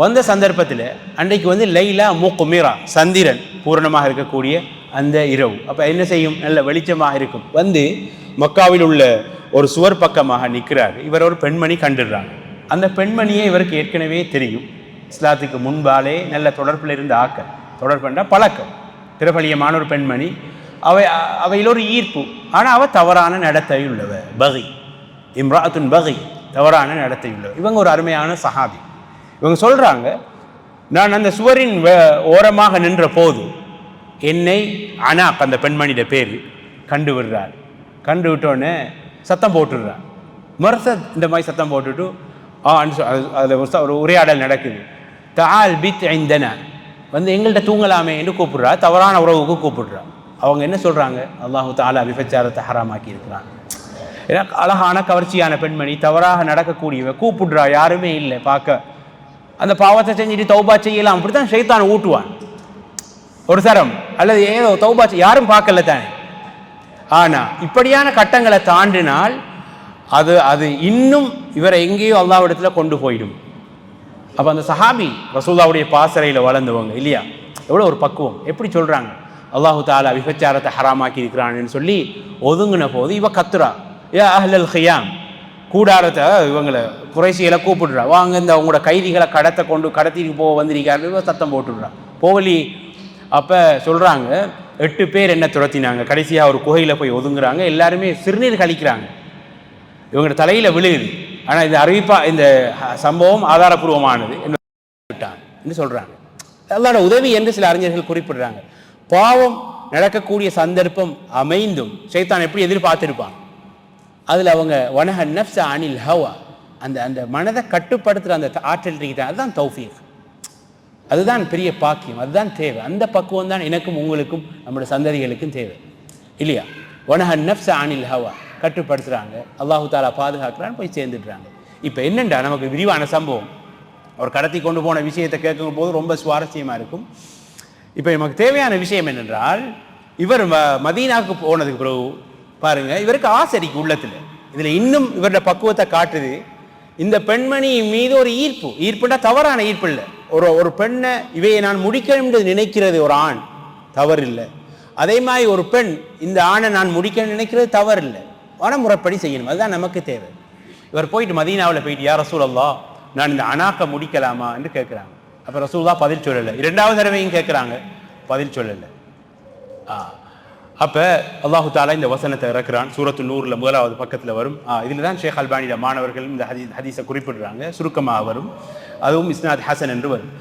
வந்த சந்தர்ப்பத்தில் அன்றைக்கு வந்து லைலா முக்மிரா, சந்திரன் பூரணமாக இருக்கக்கூடிய அந்த இரவு. அப்போ என்ன செய்யும், நல்ல வெளிச்சமாக இருக்கும். வந்து மக்காவில் உள்ள ஒரு சுவர் பக்கமாக நிற்கிறார். இவர் ஒரு பெண்மணி கண்டுடுறாங்க. அந்த பெண்மணியை இவருக்கு ஏற்கனவே தெரியும். இஸ்லாத்துக்கு முன்பாலே நல்ல தொடர்பில் இருந்த தொடர்புன்ற பழக்கம், பிரபலியமான ஒரு பெண்மணி. அவையில் ஒரு ஈர்ப்பு. ஆனால் அவள் தவறான நடத்தையுள்ளவ, பகி, இம்ராத்துன் பகி, தவறான நடத்தையுள்ளவ. இவங்க ஒரு அருமையான சஹாபி. இவங்க சொல்கிறாங்க, நான் அந்த சுவரின் ஓரமாக நின்ற போது என்னை அனாக், அந்த பெண்மணியோட பேர், கண்டு விடுறார். கண்டு விட்டோடனே சத்தம் போட்டுடுறார். மர்சத் இந்த மாதிரி சத்தம் போட்டுட்டு அதில் ஒரு உரையாடல் நடக்குது. தால் பித் ஐந்தன, வந்து எங்கள்கிட்ட தூங்கலாமே என்று கூப்பிடுறா. தவறான உறவுக்கு கூப்பிடுறா. அவங்க என்ன சொல்கிறாங்க, அல்லாஹு தஆலா விபச்சாரத்தை ஹராமாக்கி இருக்கிறாங்க. ஏன்னா அழகான கவர்ச்சியான பெண்மணி, தவறாக நடக்கக்கூடியவ, கூப்பிடுறா, யாருமே இல்லை பார்க்க. அந்த பாவத்தை செஞ்சுட்டு தௌபா செய்யலாம், அப்படித்தான் ஷைத்தான் ஊட்டுவான் ஒரு தரம், அல்லது ஏதோ தௌபா யாரும் பார்க்கல தானே. ஆனால் இப்படியான கட்டங்களை தாண்டினால் அது அது இன்னும் இவரை எங்கேயோ அல்லாஹ்விடத்தில் கொண்டு போயிடும். அப்போ அந்த சஹாபி ரசூலுல்லாஹ்வுடைய பாசறையில் வளர்ந்தவங்க இல்லையா, எவ்வளோ ஒரு பக்குவம். எப்படி சொல்கிறாங்க, அல்லாஹு தாலா விபச்சாரத்தை ஹராமாக்கி இருக்கிறான்னு சொல்லி ஒதுங்கின போது இவ கத்துறா, யா அஹ்லல் ஹியாம், கூடாரத்தை இவங்களை குறைசிகளை கூப்பிடுறா, வாங்க இந்த அவங்களோட கைதிகளை கடத்திட்டு போக வந்திருக்காரு, சத்தம் போட்டுடுறா போவலி. அப்போ சொல்கிறாங்க 8 பேர் என்ன துரத்தினாங்க, கடைசியாக ஒரு குகையில் போய் ஒதுங்குறாங்க, எல்லாருமே சிறுநீர் கழிக்கிறாங்க, இவங்களோட தலையில் விழுகுது. ஆனால் இந்த சம்பவம் ஆதாரபூர்வமானது என்று சொல்கிறாங்க. அல்லாஹ்வோட உதவி என்று சில அறிஞர்கள் குறிப்பிடுறாங்க. பாவம் நடக்கக்கூடிய சந்தர்ப்பம் அமைந்தும் ஷைத்தான் எப்படி எதிர்பார்த்திருப்பான், அதில் அவங்க வனஹ நஃப்ஸ அனில் ஹவா, அந்த மனதை கட்டுப்படுத்துகிற அந்த ஆற்றல் இருக்கிட்டாங்க. அதுதான் தௌஃபீக், அதுதான் பெரிய பாக்கியம், அதுதான் தேவை. அந்த பக்குவம் தான் எனக்கும் உங்களுக்கும் நம்முடைய சந்ததிகளுக்கும் தேவை இல்லையா. வனஹ நஃப்ஸ அனில் ஹவா கட்டுப்படுத்துகிறாங்க, அல்லாஹு தாலா பாதுகாக்கிறான்னு போய் சேர்ந்துடுறாங்க. இப்போ என்னண்டா நமக்கு விரிவான சம்பவம், அவர் கடத்தி கொண்டு போன விஷயத்தை கேட்கும் போது ரொம்ப சுவாரஸ்யமாக இருக்கும். இப்போ நமக்கு தேவையான விஷயம் என்னென்றால், இவர் மதீனாவுக்கு போனதுக்கு பிறகு பாருங்கள், இவருக்கு ஆசை இருக்கு உள்ளத்தில். இதில் இன்னும் இவருடைய பக்குவத்தை காட்டுது. இந்த பெண்மணி மீது ஒரு ஈர்ப்புண்டா தவறான ஈர்ப்பு இல்லை. ஒரு பெண்ணை இவையை நான் முடிக்கணும் என்று நினைக்கிறது ஒரு ஆண் தவறு இல்லை. அதே மாதிரி ஒரு பெண் இந்த ஆணை நான் முடிக்கணும்னு நினைக்கிறது தவறு இல்லை, ஆனால் முறைப்படி செய்யணும், அதுதான் நமக்கு தேவை. இவர் போயிட்டு மதீனாவில் போயிட்டு, யா ரசூலல்லாஹ், நான் இந்த அனாக்க முடிக்கலாமா என்று கேட்குறாங்க. அப்போ ரசூலுல்லாஹ் பதில் சொல்லலை. 2வது தடவையும் கேட்குறாங்க, பதில் சொல்லலை. அப்போ அல்லாஹு தாலா இந்த வசனத்தை இறக்குறான். சூரத்து நூறில் 1வது பக்கத்தில் வரும். இதில் தான் ஷேக் அல்பானியோட மாணவர்கள் இந்த ஹதீஸை குறிப்பிடுறாங்க, சுருக்கமாக வரும், அதுவும் இஸ்னாத் ஹசன் என்று வரும்.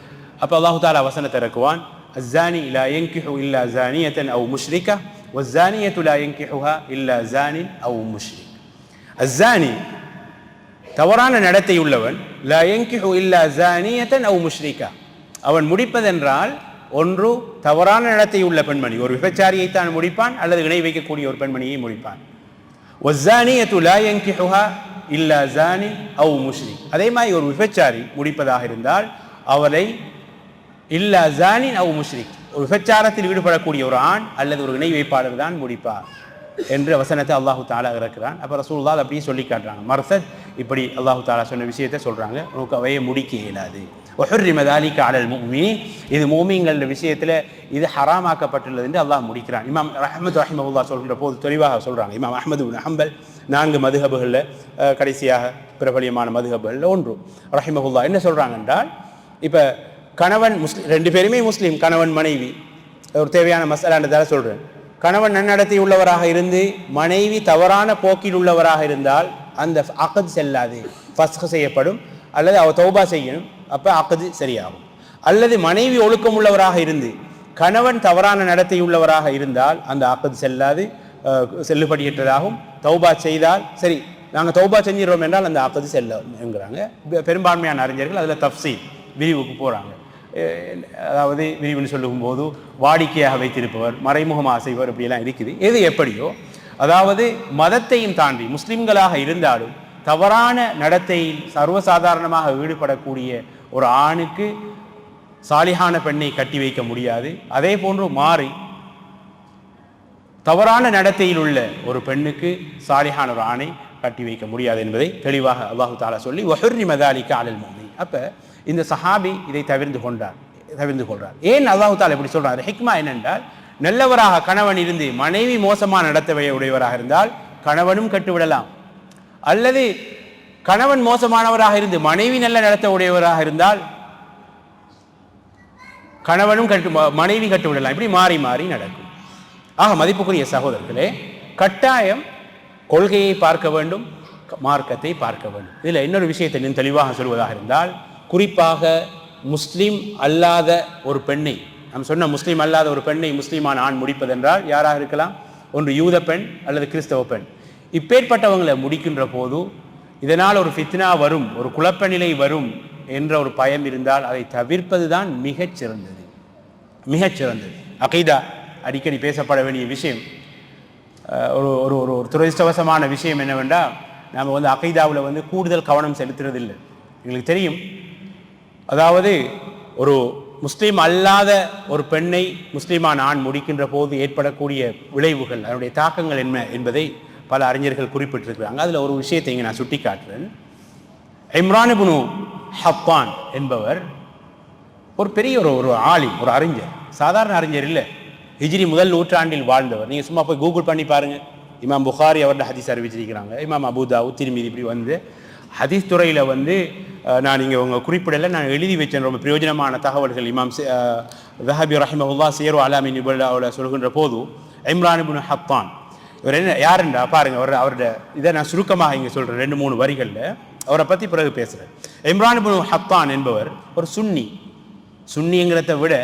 அப்போ அல்லாஹு தாலா வசனத்தை இறக்குவான், அஸ்ஸானி லா யன்கிஹு இல்லா ஸானியத்தன் அவ் முஷ்ரிகா வஸ்ஸானியத்து லா யன்கிஹுஹா இல்லா ஸானின் அவ் முஷ்ரிக். அஸ்ஸானி தவறான நடத்தை உள்ளவன், லா யன்கிஹு இல்லா ஸானியத்தன் அவ் முஷ்ரிகா, அவன் முடிப்பதென்றால் ஒன்று தவறான நடத்தை உள்ள பெண்மணி, ஒரு விபச்சாரியைத்தான் முடிப்பான், அல்லது இணை வைக்கக்கூடிய ஒரு பெண்மணியை முடிப்பான். வஸ்ஸானியத்து லா யன்கிஹுஹா இல்லா ஸானின் அவ் முஷ்ரிக், அதே மாதிரி ஒரு விபச்சாரி முடிப்பதாக இருந்தால் அவரை இல்லா ஸானின் அவ் முஷ்ரிக், ஒரு விபச்சாரத்தில் ஈடுபடக்கூடிய ஒரு ஆண் அல்லது ஒரு இணை வைப்பாளர் தான் முடிப்பார் என்று வசனத்தை அல்லாஹு தாலா இறக்குறான். அப்போ ரசூலுல்லாஹ் அப்படியே சொல்லி காட்டுறாங்க. மர்சத் இப்படி அல்லாஹு தாலா சொன்ன விஷயத்தை சொல்கிறாங்க, உனக்கு அவையை முடிக்க இயலாது. وحرم ذلك على المؤمنين, இது மூமின்கள் விஷயத்தில் இது ஹராமாக்கப்பட்டுள்ளது என்று அல்லாஹ் முடிக்கிறான். இமாம் அஹ்மத் ரஹிமஹுல்லாஹ் சொல்கின்ற போது தெளிவாக சொல்கிறாங்க. இமாம் அஹ்மது பின் ஹம்பல் 4 மதுஹபுகளில் கடைசியாக பிரபலியமான மதுஹபுகளில் ஒன்று ரஹிமஹுல்லாஹ் என்ன சொல்கிறாங்க என்றால், இப்போ கணவன் முஸ்லீம், 2 பேருமே முஸ்லீம், கணவன் மனைவி, ஒரு தேவையான மசாலான்றதால சொல்கிறேன். கணவன் நன்னடத்தை உள்ளவராக இருந்து மனைவி தவறான போக்கில் உள்ளவராக இருந்தால் அந்த அக்த் செல்லாது, ஃபஸ்க் செய்யப்படும், அல்லது அவ தௌபா செய்யணும், அப்போ அக்து சரியாகும். அல்லது மனைவி ஒழுக்கம் உள்ளவராக இருந்து கணவன் தவறான நடத்தை உள்ளவராக இருந்தால் அந்த அக்து செல்லாது, செல்லுபடியற்றதாகும். தௌபா செய்தால் சரி, நாங்கள் தௌபா செஞ்சிடறோம் என்றால் அந்த அக்து செல்லும் என்கிறாங்க பெரும்பான்மையான அறிஞர்கள். அதில் தஃப்சீல் விரிவுக்கு போகிறாங்க. அதாவது விரிவுன்னு சொல்லும்போது வாடிக்கையாக வைத்திருப்பவர், மறைமுகமாக செய்வர், இப்படியெல்லாம் இருக்குது. எது எப்படியோ, அதாவது மதத்தையும் தாண்டி முஸ்லிம்களாக இருந்தாலும் தவறான நடத்தையில் சர்வசாதாரணமாக ஈடுபடக்கூடிய ஒரு ஆணுக்கு சாலிஹான பெண்ணை கட்டி வைக்க முடியாது. அதே போன்று மாறி தவறான நடத்தையில் உள்ள ஒரு பெண்ணுக்கு சாலிஹான ஒரு ஆணை கட்டி வைக்க முடியாது என்பதை தெளிவாக அல்லாஹு தாலா சொல்லி வஹுர்ரிம ஸாலிக அலல் முஃமினீன். அப்போ இந்த சஹாபி இதை தவிர்த்து கொள்றார். ஏன் அல்லாஹு தாலா இப்படி சொல்றார்? ஹிக்மா என்னென்றால், நல்லவராக கணவன் இருந்து மனைவி மோசமான நடத்தை உடையவராக இருந்தால் கணவனும் கட்டுவிடலாம், அல்லது கணவன் மோசமானவராக இருந்து மனைவி நல்ல நடத்த உடையவராக இருந்தால் கணவனும் மனைவி கட்டுவிடலாம். இப்படி மாறி மாறி நடக்கும். ஆக மதிப்புக்குரிய சகோதரர்களே, கட்டாயம் கொள்கையை பார்க்க வேண்டும், மார்க்கத்தை பார்க்க வேண்டும். இதில் இன்னொரு விஷயத்தை இன்னும் தெளிவாக சொல்வதாக இருந்தால், குறிப்பாக முஸ்லீம் அல்லாத ஒரு பெண்ணை, நாம் சொன்ன முஸ்லீம் அல்லாத ஒரு பெண்ணை முஸ்லீமான ஆண் முடிப்பதென்றால் யாராக இருக்கலாம்? ஒன்று யூத பெண் அல்லது கிறிஸ்தவ பெண். இப்பேற்பட்டவங்களை முடிக்கின்ற போது இதனால் ஒரு ஃபித்னா வரும், ஒரு குழப்ப நிலை வரும் என்ற ஒரு பயம் இருந்தால் அதை தவிர்ப்பது தான் மிகச்சிறந்தது. அகீதா அடிக்கடி பேசப்பட வேண்டிய விஷயம். ஒரு ஒரு ஒரு துரதிர்ஷ்டவசமான விஷயம் என்னவென்றால், நாம் அகீதாவில் கூடுதல் கவனம் செலுத்துறதில்லை. எங்களுக்கு தெரியும், 100 பேர் 100 பேர் அதாவது ஒரு முஸ்லீம் அல்லாத ஒரு பெண்ணை முஸ்லீமான ஆண் முடிக்கின்ற போது ஏற்படக்கூடிய விளைவுகள், அதனுடைய தாக்கங்கள் என்ன என்பதை பல அறிஞர்கள் குறிப்பிட்டிருக்கிறாங்க. அதில் ஒரு விஷயத்தை இங்கே நான் சுட்டி காட்டுறேன். இம்ரான் இப்னு ஹப்பான் என்பவர் ஒரு பெரிய ஒரு ஆலிம், ஒரு அறிஞர், சாதாரண அறிஞர் இல்லை. ஹிஜ்ரி முதல் நூற்றாண்டில் வாழ்ந்தவர். நீங்கள் சும்மா போய் கூகுள் பண்ணி பாருங்கள். இமாம் புகாரி அவரோட ஹதீஸ் அறிவிச்சிருக்கிறாங்க. இமாம் அபூ தாவூத், திர்மிதி, இப்படி வந்து ஹதீஸ் துறையில் வந்து நான் இங்கே உங்கள் குறிப்பிடலை, நான் எழுதி வச்சேன் ரொம்ப பிரயோஜனமான தகவல்கள். இமாம் ذهبي ரஹிமஹுல்லாஹ் சியர் அலாமின் நுபலாவில் சொல்கின்ற போது இம்ரான் இப்னு ஹப்பான் இவர் என்ன யாருண்டா பாருங்க. அவரோட இதை நான் சுருக்கமாக இங்கே சொல்கிறேன் 2-3 வரிகளில். அவரை பற்றி பிறகு பேசுகிறேன். இம்ரான் இப்னு ஹப்பான் என்பவர் ஒரு சுன்னிங்கிறத விட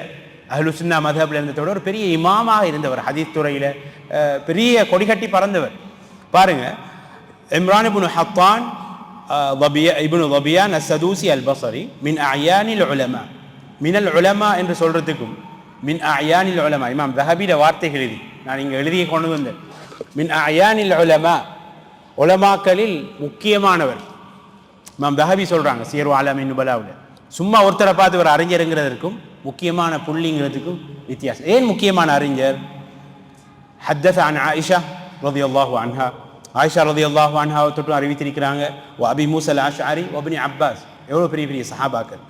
அஹ்லு சுன்னா மதஹப்ல இருந்ததை விட ஒரு பெரிய இமாமாக இருந்தவர். ஹதீஸ் துறையில் பெரிய கொடிகட்டி பறந்தவர். பாருங்க, இம்ரான் இப்னு ஹப்பான் இப்னு ரபியான் அஸ்ஸதூசி அல்-பஸரி மின் அயானில் உலமா. மினல் உலமா என்று சொல்றதுக்கும் மின் அயானில் உலமா, இமாம் தஹபியோட வார்த்தைகள் இது, நான் இங்கே எழுதிய கொண்டு வந்தேன். மின் அயானில் உலமா, உலமாக்களில் முக்கியமானவர். இமாம் தஹபி சொல்றாங்க சியர் அலாமின் நுபலாவில். சும்மா ஒருத்தரை பார்த்து ஒரு அறிஞருங்கிறதுக்கும் முக்கியமான புள்ளிங்கிறதுக்கும் வித்தியாசம். ஏன் முக்கியமான அறிஞர்? ஹத்தஸ அன் ஆயிஷா ரலியல்லாஹு அன்ஹா, ஆயிஷா ரலியல்லாஹு அன்ஹாவை தொட்டு அறிவித்திருக்கிறாங்க. அபி மூஸா அல்-அஷ்அரி இப்னு அப்பாஸ், எவ்வளோ பெரிய பெரிய சஹாபாக்கள்.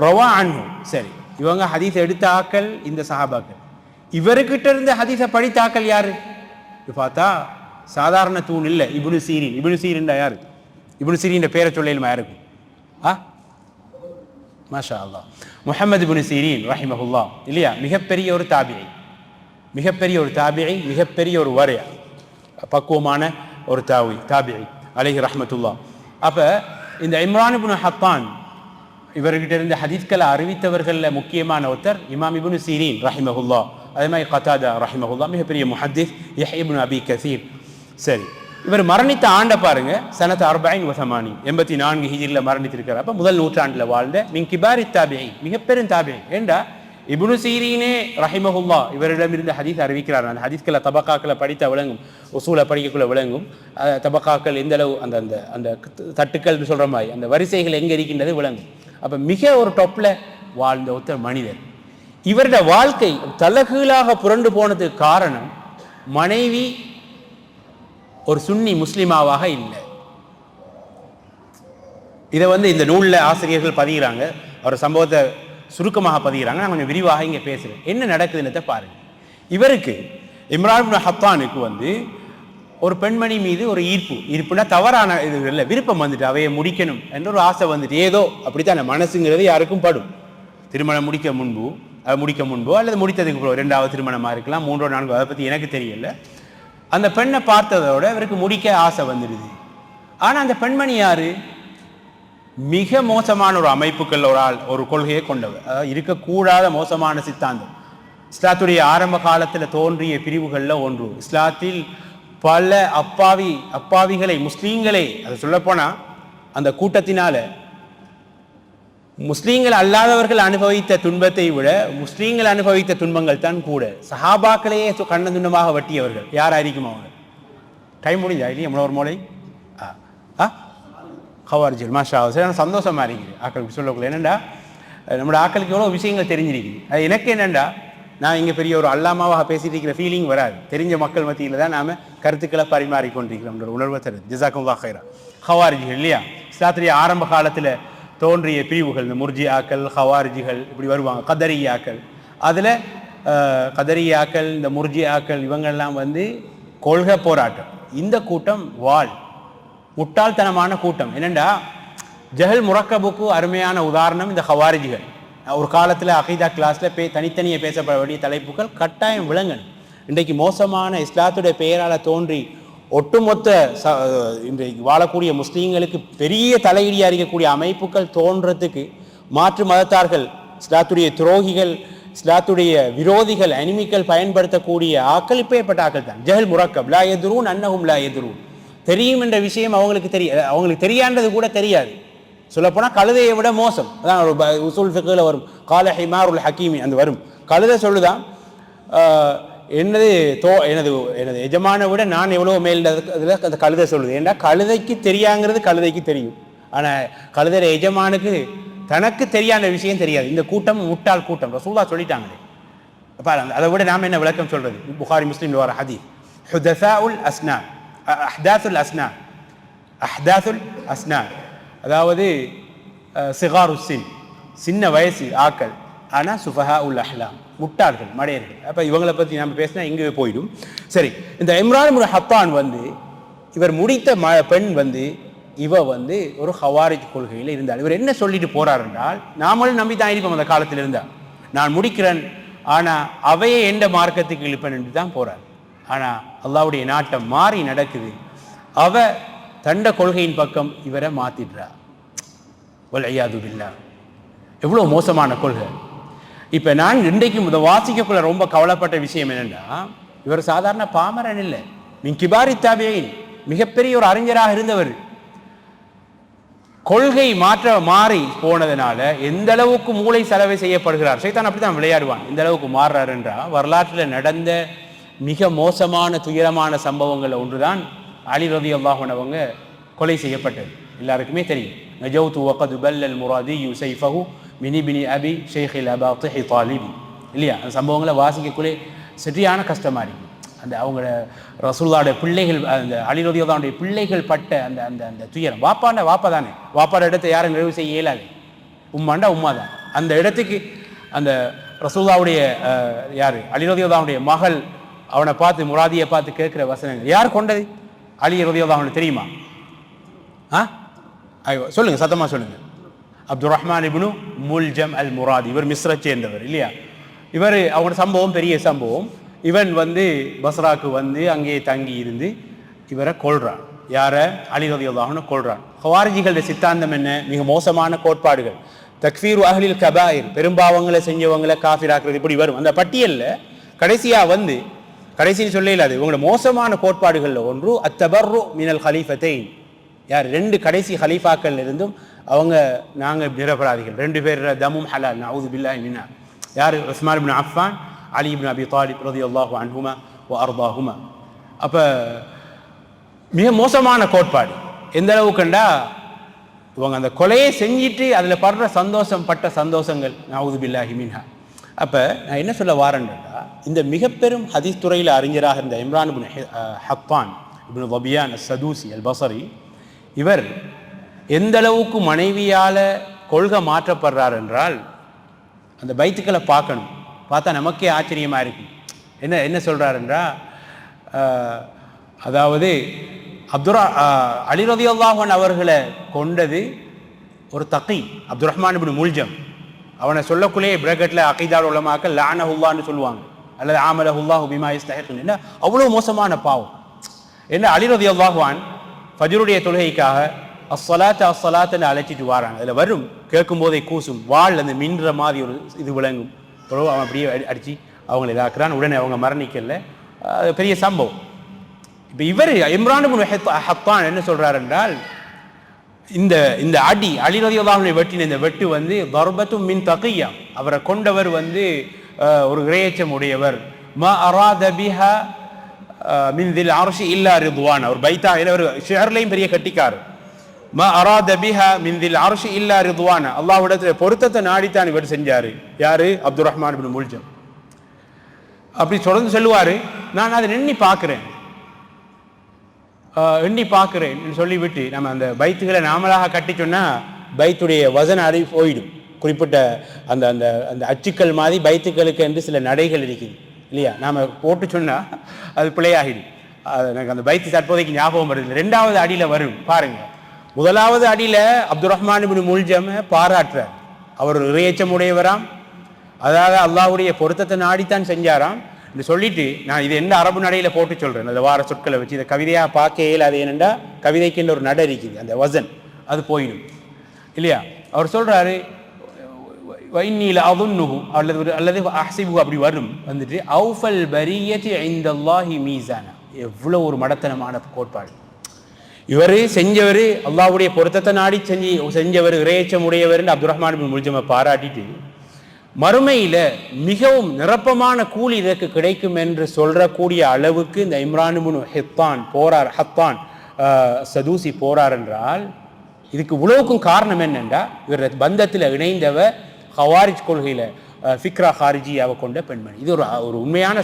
ரவா அன்ஹு, சரி, இவங்க ஹதீஸ் எடுத்த ஆக்கள் இந்த சஹாபாக்கள். இவர்கிட்ட இருந்த ஹதீஸை படித்த ஆக்கள் யாரு பார்த்தா சாதாரண தூண் இல்லை. இப்னு சீரின். இப்னு சீரின்டா யாரு? இப்னு சீரின் பேரை சொல்லையிலுமா யாருக்கும்? மாஷா அல்லாஹ், முஹம்மது இப்னு சீரின் ரஹிமஹுல்லாஹ் இல்லையா? மிகப்பெரிய ஒரு தாபிஇ, மிகப்பெரிய ஒரு வரைய பக்குவமான ஒரு தாபிஇ அலைஹி ரஹ்மத்துல்லாஹ். அப்போ இந்த இம்ரான் இப்னு ஹப்பான் இவர்கிட்ட இருந்த ஹதீஸ்களை அறிவித்தவர்களில் முக்கியமான ஒருத்தர் இமாம் இப்னு சீரின் ரஹிமஹுல்லாஹ். அதே மாதிரி கதாதா ரஹிமஹுல்லாஹ், மிகப்பெரிய முஹத்திஸ். யஹ்யா இப்னு அபி கஸீர். சரி, இவர் மரணித்த ஆண்டை பாருங்க, சனத் 40 84 ஹிஜ்ரியில் மரணித்திருக்கிறார். அப்போ முதல் நூற்றாண்டில் வாழ்ந்த மின் கிபாரி தாபிஇ, மிகப்பெரும் தாபிஇ. ஏண்டா இப்னு சீரீனே ரஹிமஹுல்லாஹ் இவரிடமிருந்து ஹதீஸ் அறிவிக்கிறார். அந்த ஹதீஸ்களை தபக்காக்களை படித்த விளங்கும், உசூலை படிக்கக்குள்ள விளங்கும். தபக்காக்கள் எந்த அளவு அந்த அந்த அந்த தட்டுக்கள் சொல்கிற மாதிரி அந்த வரிசைகள் எங்கே இருக்கின்றது விளங்கும். அப்போ மிக ஒரு டொப்பில் வாழ்ந்த ஒருத்தர் மனிதர். இவருடைய வாழ்க்கை தலகீழாக புரண்டு போனதுக்கு காரணம் மனைவி ஒரு சுன்னி முஸ்லிமாவாக இல்லை. இதை வந்து இந்த நூலில் ஆசிரியர்கள் பதிகிறாங்க. அவர் சம்பவத்தை சுருக்கமாக பதிகிறாங்க. நான் கொஞ்சம் விரிவாக இங்கே பேசுகிறேன். என்ன நடக்குதுன்னு பாருங்க. இவருக்கு இம்ரான் இப்னு ஹப்பானுக்கு வந்து ஒரு பெண்மணி மீது ஒரு ஈர்ப்புனா தவறான இது இல்லை, விருப்பம் வந்துட்டு அவையை முடிக்கணும் என்ற ஒரு ஆசை வந்துட்டு. ஏதோ அப்படித்தான் மனசுங்கிறது யாருக்கும் படும். திருமணம் முடிக்க முன்போ அல்லது முடித்ததுக்கு அப்புறம் 2வது திருமணமாக இருக்கலாம், 3ஓ 4ஓ, அதை பற்றி எனக்கு தெரியல. அந்த பெண்ணை பார்த்ததோட இவருக்கு முடிக்க ஆசை வந்துடுது. ஆனால் அந்த பெண்மணி யாரு? மிக மோசமான ஒரு அமைப்புகள் ஒரு கொள்கையை கொண்டவர். அதாவது இருக்கக்கூடாத மோசமான சித்தாந்தம். இஸ்லாத்துடைய ஆரம்ப காலத்தில் தோன்றிய பிரிவுகளில் ஒன்று. இஸ்லாத்தில் பல அப்பாவிகளை, முஸ்லீம்களை, அதை சொல்லப்போனால் அந்த கூட்டத்தினால முஸ்லீம்கள் அல்லாதவர்கள் அனுபவித்த துன்பத்தை விட முஸ்லீம்கள் அனுபவித்த துன்பங்கள் தான் கூட. சஹாபாக்களையே கண்ண துண்டமாக வட்டியவர்கள் யார் ஆയിരിக்கும் அவங்க? டைம் முடிஞ்சா இல்லையா? ஒரு மூளை ஹவாரிஜில் மாஷா சரி, சந்தோஷமாக இருக்குது ஆக்களுக்கு சொல்லக்குள்ள. என்னென்னா நம்மளோட ஆக்களுக்கு எவ்வளோ விஷயங்கள் தெரிஞ்சிருக்குது. அது எனக்கு என்னென்னா, நான் இங்கே பெரிய ஒரு அல்லாமாவாக பேசிட்டு இருக்கிற ஃபீலிங் வராது. தெரிஞ்ச மக்கள் மத்தியில் தான் நாம் கருத்துக்களை பரிமாறிக்கொண்டிருக்கிறோம். உணர்வை தருது. ஜஸாக்குமுல்லாஹ் ஹைரா. ஹவாரிஜிகள் இல்லையா? இஸ்லாத்துடைய ஆரம்ப காலத்தில் தோன்றிய பிரிவுகள், இந்த முர்ஜியாக்கள், ஹவாரிஜிகள் இப்படி வருவாங்க. கதரியாக்கள், அதில் கதரியாக்கள், இந்த முர்ஜியாக்கள் இவங்கெல்லாம் வந்து கொள்கை போராட்டம். இந்த கூட்டம் முட்டாள்தனமான கூட்டம். என்னென்னா ஜஹல் முரக்கபுக்கு அருமையான உதாரணம் இந்த ஹவாரிஜிகள். ஒரு காலத்தில் அகீதா கிளாஸில் தனித்தனியே பேசப்பட வேண்டிய தலைப்புகள் கட்டாயம் விளங்கணும். இன்றைக்கு மோசமான இஸ்லாத்துடைய பெயரால் தோன்றி ஒட்டுமொத்த இன்றைக்கு வாழக்கூடிய முஸ்லீம்களுக்கு பெரிய தலையீடியாக இருக்கக்கூடிய அமைப்புகள் தோன்றதுக்கு மாற்று மதத்தார்கள், இஸ்லாத்துடைய துரோகிகள், இஸ்லாத்துடைய விரோதிகள், அனிமிக்கள் பயன்படுத்தக்கூடிய ஆக்கள் இப்பேற்பட்ட ஆக்கள் தான். ஜஹல் முரக்கப், லா எதுரூன் அன்னஹும் லா எதுரூன். தெரியும் என்ற விஷயம் அவங்களுக்கு தெரியாண்டது கூட தெரியாது. சொல்லப்போனால் கழுதையை விட மோசம். அதான் ஒரு உசூல் ஃபிக்ஹ்ல வரும், கால ஹிமாருல் ஹக்கீமி அந்த வரும். கழுதை சொல்லுதான் எனது எஜமானை விட நான் எவ்வளோ மேல் இதில் அந்த கழுதை சொல்லுது. ஏன்னா கழுதைக்கு தெரியாங்கிறது கழுதைக்கு தெரியும். ஆனால் கழுதை எஜமானுக்கு தனக்கு தெரியாத விஷயம் தெரியாது. இந்த கூட்டம் முட்டாள் கூட்டம், ரசூலுல்லாஹ் சொல்லிட்டாங்களே. அதை விட நாம் என்ன விளக்கம் சொல்றது? புகாரி முஸ்லிம் வர ஹதீஸ், ஹுதஸாஉல் அஸ்னான், அஹ்தாசுல் அஸ்னான், அஹ்தாசுல் அஸ்னான், அதாவது சிகாருசின், சின்ன வயசு ஆக்கள், ஆனால் சுஃபஹா உல் அஹ்லாம், முட்டாள்கள், மடையர்கள். அப்போ இவங்களை பற்றி நம்ம பேசினா இங்கே போயிடும். சரி, இந்த இம்ரான் இப்னு ஹத்தான் இவர் முடித்த பெண் இவ ஒரு ஹவாரிஜ் கொள்கையில் இருந்தார். இவர் என்ன சொல்லிட்டு போறார் என்றால், நாமளும் நம்பி தான் இருப்போம் அந்த காலத்தில் இருந்தால், நான் முடிக்கிறேன், ஆனால் அவையே எந்த மார்க்கத்துக்கு இழுப்பேன் என்று தான் போறார். ஆனால் அல்லாஹ்வுடைய நாட்டம் மாறி நடக்குது. அவ தண்ட கொள்கையின் பக்கம் இவரை மாத்திடுறா. வல்இயாது பில்லாஹ், எவ்வளோ மோசமான கொள்கை. இப்போ நான் இன்றைக்கு வாசிக்கக்குள்ள ரொம்ப கவலைப்பட்ட விஷயம் என்னென்னா, இவர் சாதாரண பாமரன் இல்லை, மின் கிபாரி தாபியீன், மிகப்பெரிய ஒரு அறிஞராக இருந்தவர். கொள்கை மாறி போனதுனால எந்த அளவுக்கு மூளை செலவை செய்யப்படுகிறார். சைத்தான் அப்படித்தான் விளையாடுவான். எந்த அளவுக்கு மாறுறார் என்றால், வரலாற்றில் நடந்த மிக மோசமான துயரமான சம்பவங்கள் ஒன்றுதான் அலி ரலியல்லாஹு அன்ஹு அவங்க கொலை செய்யப்பட்டது. எல்லாருக்குமே தெரியும். நஜௌது வகத் பல்லல் முராதி யுசைஃபஹு மினி பினி அபி ஷேഖில் அபாத்திஹி தாலிபி, இல்லையா? அந்த சம்பவங்களை வாசிக்கக்குள்ளே சரியான கஷ்டமாக இருக்கும். அந்த அவங்க ரசூலுல்லாஹ்வுடைய பிள்ளைகள், அந்த அலி ரலியல்லாஹு அன்ஹுடைய பிள்ளைகள் பட்ட அந்த அந்த அந்த துயரம். வாப்பா தானே, வாப்பாட இடத்தை யாரும் நிறைவு செய்ய இயலாது. உம்மாண்டா உம்மா தான். அந்த இடத்துக்கு அந்த ரசூலுல்லாஹ்வுடைய யார், அலி ரலியல்லாஹு அன்ஹுடைய மகள் அவனை பார்த்து, முராதியை பார்த்து கேட்குற வசனங்கள், யார் கொண்டது? அலி ரலியல்லாஹு அன்ஹு தெரியுமா? சொல்லுங்க, சத்தமாக சொல்லுங்க. அப்துல் ரஹ்மான் இப்னு முல்ஜம் அல் முராதி, இவர் மிஸ்ரை சேர்ந்தவர், இல்லையா? இவர் அவங்களோட சம்பவம் பெரிய சம்பவம். இவன் பஸ்ராக்கு அங்கே தங்கி இருந்து இவரை கொள்றான். யாரை? அலி ரலியல்லாஹு அன்ஹு கொள்றான். ஹவாரிஜிகளுடைய சித்தாந்தம் என்ன? மிக மோசமான கோட்பாடுகள். தக்ஃபீரு அஹ்லில் கபாயிர், பெரும்பாவங்களை செஞ்சவங்களை காஃபிராக்குறது, இப்படி வரும். அந்த பட்டியலில் கடைசியாக கடைசின்னு சொல்ல இல்லாது, இவங்களோட மோசமான கோட்பாடுகளில் ஒன்று அத்தபர்ரு மினல் ஹலீஃபத்தைன். யார்? 2 கடைசி ஹலீஃபாக்கள் இருந்தும் அவங்க நாங்கள் நிரபராதிகள், 2 பேர் தமும் ஹலால், நஊது பில்லாஹி மின்ஹா. யார்? உஸ்மான் இப்னு அஃபான், அலி இப்னு அபி தாலிப் ரலியல்லாஹு அன்ஹுமா வ அர்தாஹுமா. அப்போ மிக மோசமான கோட்பாடு. எந்த அளவுக்குண்டா, இவங்க அந்த கொலையை செஞ்சிட்டு அதில் படுற பட்ட சந்தோஷங்கள், நஊது பில்லாஹி மின்ஹா. அப்போ நான் என்ன சொல்ல வாரேன்டா, இந்த மிக பெரும் ஹதீஸ் துறையில் அறிஞராக இருந்த இம்ரான் இப்னு ஹத்தான் இப்னு வபியான் அஸ்-சதூசி அல் பஸரி, இவர் எந்த அளவுக்கு மனைவியால் கொள்கை மாற்றப்படுறார் என்றால், அந்த பைத்துக்களை பார்க்கணும். பார்த்தா நமக்கே ஆச்சரியமாக இருக்கு. என்ன சொல்கிறார் என்றால், அதாவது அலி ரலியல்லாஹு அன்ஹு அவர்களை கொண்டது ஒரு தகி, அப்துல் ரஹ்மான் இப்னு முல்ஜம். அவனை சொல்லக்குள்ளே பிரகட்டில் அகீதாவுல் உலமாக்கள் லஅனஹுல்லாஹ்னு சொல்லுவாங்க, அல்லது ஆமலஹுல்லாஹு பிமா யஸ்தஹிக். என்ன அவ்வளோ மோசமான பாவம். என்ன, அலி ரலியல்லாஹு அன்ஹு ஃபஜ்ருடைய தொழுகைக்காக அஸ்ஸலாத்துன்னு அழைச்சிட்டு வராங்க. அதில் வரும், கேட்கும் போதே கூசும், வாழ் அந்த மின்ற மாதிரி ஒரு இது விளங்கும். பிறகு அவன் அப்படியே அடித்து அவங்களை இதாக்குறான். உடனே அவங்க மரணிக்கல. அது பெரிய சம்பவம். இப்போ இவர் இம்ரான் இப்னு ஹத்தான் என்ன சொல்கிறார் என்றால், இந்த அடி, அலி ரலியல்லாஹு அன்ஹு வெட்டின இந்த வெட்டு தர்பத்தும் மின் தகியா, அவரை கொண்டவர் ஒரு இறையச்சம் உடையவர். மா அராத பிஹா மின் தில் அர்ஷி இல்லா ரிதுவான். அவர் பைத்தா ஒரு ஷேர்லையும் பெரிய கட்டிக்கார். மா அராத பிஹா மின் தில் அர்ஷி இல்லா ரிதுவான், அல்லாஹ்விடத்தில் பொருத்தத்தை நாடித்தான் இவர் செஞ்சார். யாரு? அப்துல் ரஹ்மான் இப்னு முல்ஜம். அப்படி தொடர்ந்து சொல்லுவார், நான் அதை எண்ணி பார்க்குறேன் சொல்லிவிட்டு, நம்ம அந்த பைத்துகளை நாமளாக கட்டி சொன்னால் பைத்துடைய வசன அறிவு போயிடும். குறிப்பிட்ட அந்த அந்த அந்த அச்சுக்கள் மாதிரி பைத்துக்களுக்கு என்று சில நடைகள் இருக்குது, இல்லையா? நாம் போட்டு சொன்னால் அது பிழையாகிடும். எனக்கு அந்த பைத்து தற்போதைக்கு ஞாபகம் வருது. 2வது அடியில் வரும் பாருங்க. 1வது அடியில் அப்துல் ரஹ்மான் இப்னு முல்ஜம் பாராட்டுறார். அவர் ஒரு இறையச்சம் உடையவராம், அதாவது அல்லாஹ்வுடைய பொருத்தத்தை நாடித்தான் செஞ்சாராம் என்று சொல்லிட்டு, நான் இது என்ன அரபு நடையில் போட்டு சொல்கிறேன், அந்த வார சொற்களை வச்சு. இதை கவிதையாக பார்க்க இயலாது. ஏனெண்டா கவிதைக்குன்ற ஒரு நடை இருக்குது, அந்த வசன் அது போயிடும், இல்லையா? அவர் சொல்கிறாரு, வைநீல அதுன்னுஹு அல்லது அஹ்சிபு, அப்படி வரும். அவுஃபல் பரியத்தி இன்தல்லாஹி மீசானா. எவ்வளோ ஒரு மடத்தனமான கோட்பாடு. இவர் செஞ்சவர், அல்லாஹ்வுடைய பொருத்தத்தை நாடி செஞ்சவர், இறையச்சம் உடையவர் அப்துல் ரஹ்மான் இப்னு முல்ஜமை பாராட்டிட்டு, மறுமையில் மிகவும் நிரப்பமான கூலி இதற்கு கிடைக்கும் என்று சொல்லக்கூடிய அளவுக்கு இந்த இம்ரான் இப்னு ஹத்தான் சதூசி போறார் என்றால், இதுக்கு இவ்வளவுக்கும் காரணம் என்னென்றா இவர் பந்தத்தில் இணைந்தவர் ஹவாரிஜ் கொள்கையில் ஃபிக்ரா ஹாரிஜியாவை கொண்ட பெண்மணி. இது ஒரு உண்மையான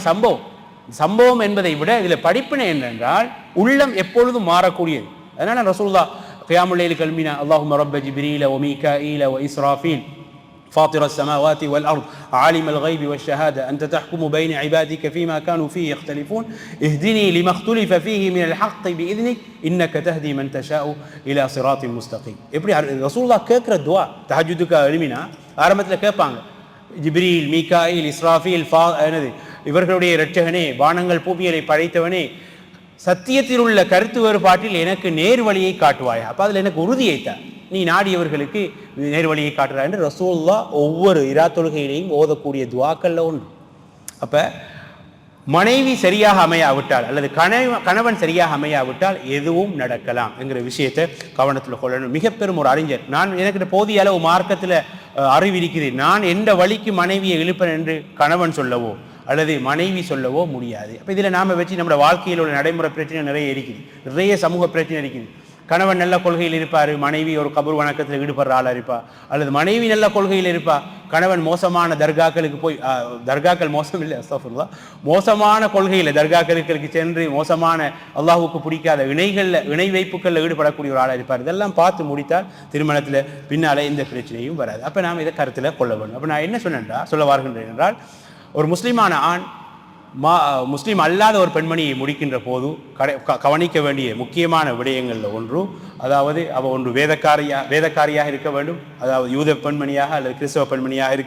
சம்பவம் என்பதை விட இதில் படிப்பினை என்னென்றால் உள்ளம் எப்பொழுதும் மாறக்கூடியது. அதனால ரசூலுல்லாஹ் கியாமுல் லைல் கல்மினா அல்லாஹும்ம ரப்ப ஜிப்ரீல வ மீகாஈல வ இஸ்ராஃபீல் فاطر السماوات والأرض عالم الغيب والشهادة أنت تحكم بين عبادك فيما كانوا فيه يختلفون اهدني لما اختلف فيه من الحق بإذنك إنك تهدي من تشاء إلى صراط مستقيم. எப்படி ரசூலுல்லாஹ் கேட்குற துவா தஹஜ்ஜுதுக்கு எழுமினா ஆரம்பத்தில் கேட்பாங்க, ஜிப்ரீல் மீகாயில் இஸ்ராஃபீல் என்னது இவர்களுடைய இரட்சகனே, வானங்கள் பூமியலை படைத்தவனே, சத்தியத்தில் உள்ள கருத்து வேறுபாட்டில் எனக்கு நேர் வழியை காட்டுவாயா. அப்போ அதில் எனக்கு உறுதியைத்தான், நீ நாடியவர்களுக்கு நேர் வழியை காட்டுறா என்று ரசூலுல்லாஹ் ஒவ்வொரு இரா தொழுகையிலையும் ஓதக்கூடிய துவாக்கள்ல ஒன்று. அப்போ மனைவி சரியாக அமையாவிட்டால் அல்லது கணவன் சரியாக அமையாவிட்டால் எதுவும் நடக்கலாம் என்கிற விஷயத்தை கவனத்தில் கொள்ளணும். மிக பெரும் ஒரு அறிஞர், எனக்கு போதிய அளவு மார்க்கத்தில் அறிவு இருக்குது, நான் எந்த வழிக்கு மனைவியை இழுப்பேன் என்று கணவன் சொல்லவோ அல்லது மனைவி சொல்லவோ முடியாது. அப்போ இதில் நாம் வச்சு நம்மளோட வாழ்க்கையில் உள்ள நடைமுறை பிரச்சனை நிறைய இருக்குது, நிறைய சமூக பிரச்சனை இருக்குது. கணவன் நல்ல கொள்கையில் இருப்பார், மனைவி ஒரு கபூர் வணக்கத்தில் ஈடுபடுற ஆளாக இருப்பா, அல்லது மனைவி நல்ல கொள்கையில் இருப்பா, கணவன் மோசமான தர்காக்களுக்கு போய் தர்காக்கள் மோசம் இல்லை அஸ்தக்ஃபிருல்லாஹ், மோசமான கொள்கையில் தர்காக்களுக்கு சென்று மோசமான அல்லாஹுக்கு பிடிக்காத இணை வைப்புகளில் ஈடுபடக்கூடிய ஒரு ஆளாக இருப்பார். இதெல்லாம் பார்த்து முடித்தால் திருமணத்தில் பின்னாலே இந்த பிரச்சனையும் வராது. அப்போ நாம் இதை கருத்தில் கொள்ள வேண்டும். அப்போ நான் என்ன சொல்ல வருகின்றேன் என்றால், ஒரு முஸ்லீமான ஆண் முஸ்லீம் அல்லாத ஒரு பெண்மணியை முடிக்கின்ற போது கவனிக்க வேண்டிய முக்கியமான விடயங்களில் ஒன்று, அதாவது அவள் ஒன்று வேதக்காரியாக இருக்க வேண்டும், அதாவது யூத பெண்மணியாக அல்லது கிறிஸ்தவ பெண்மணியாக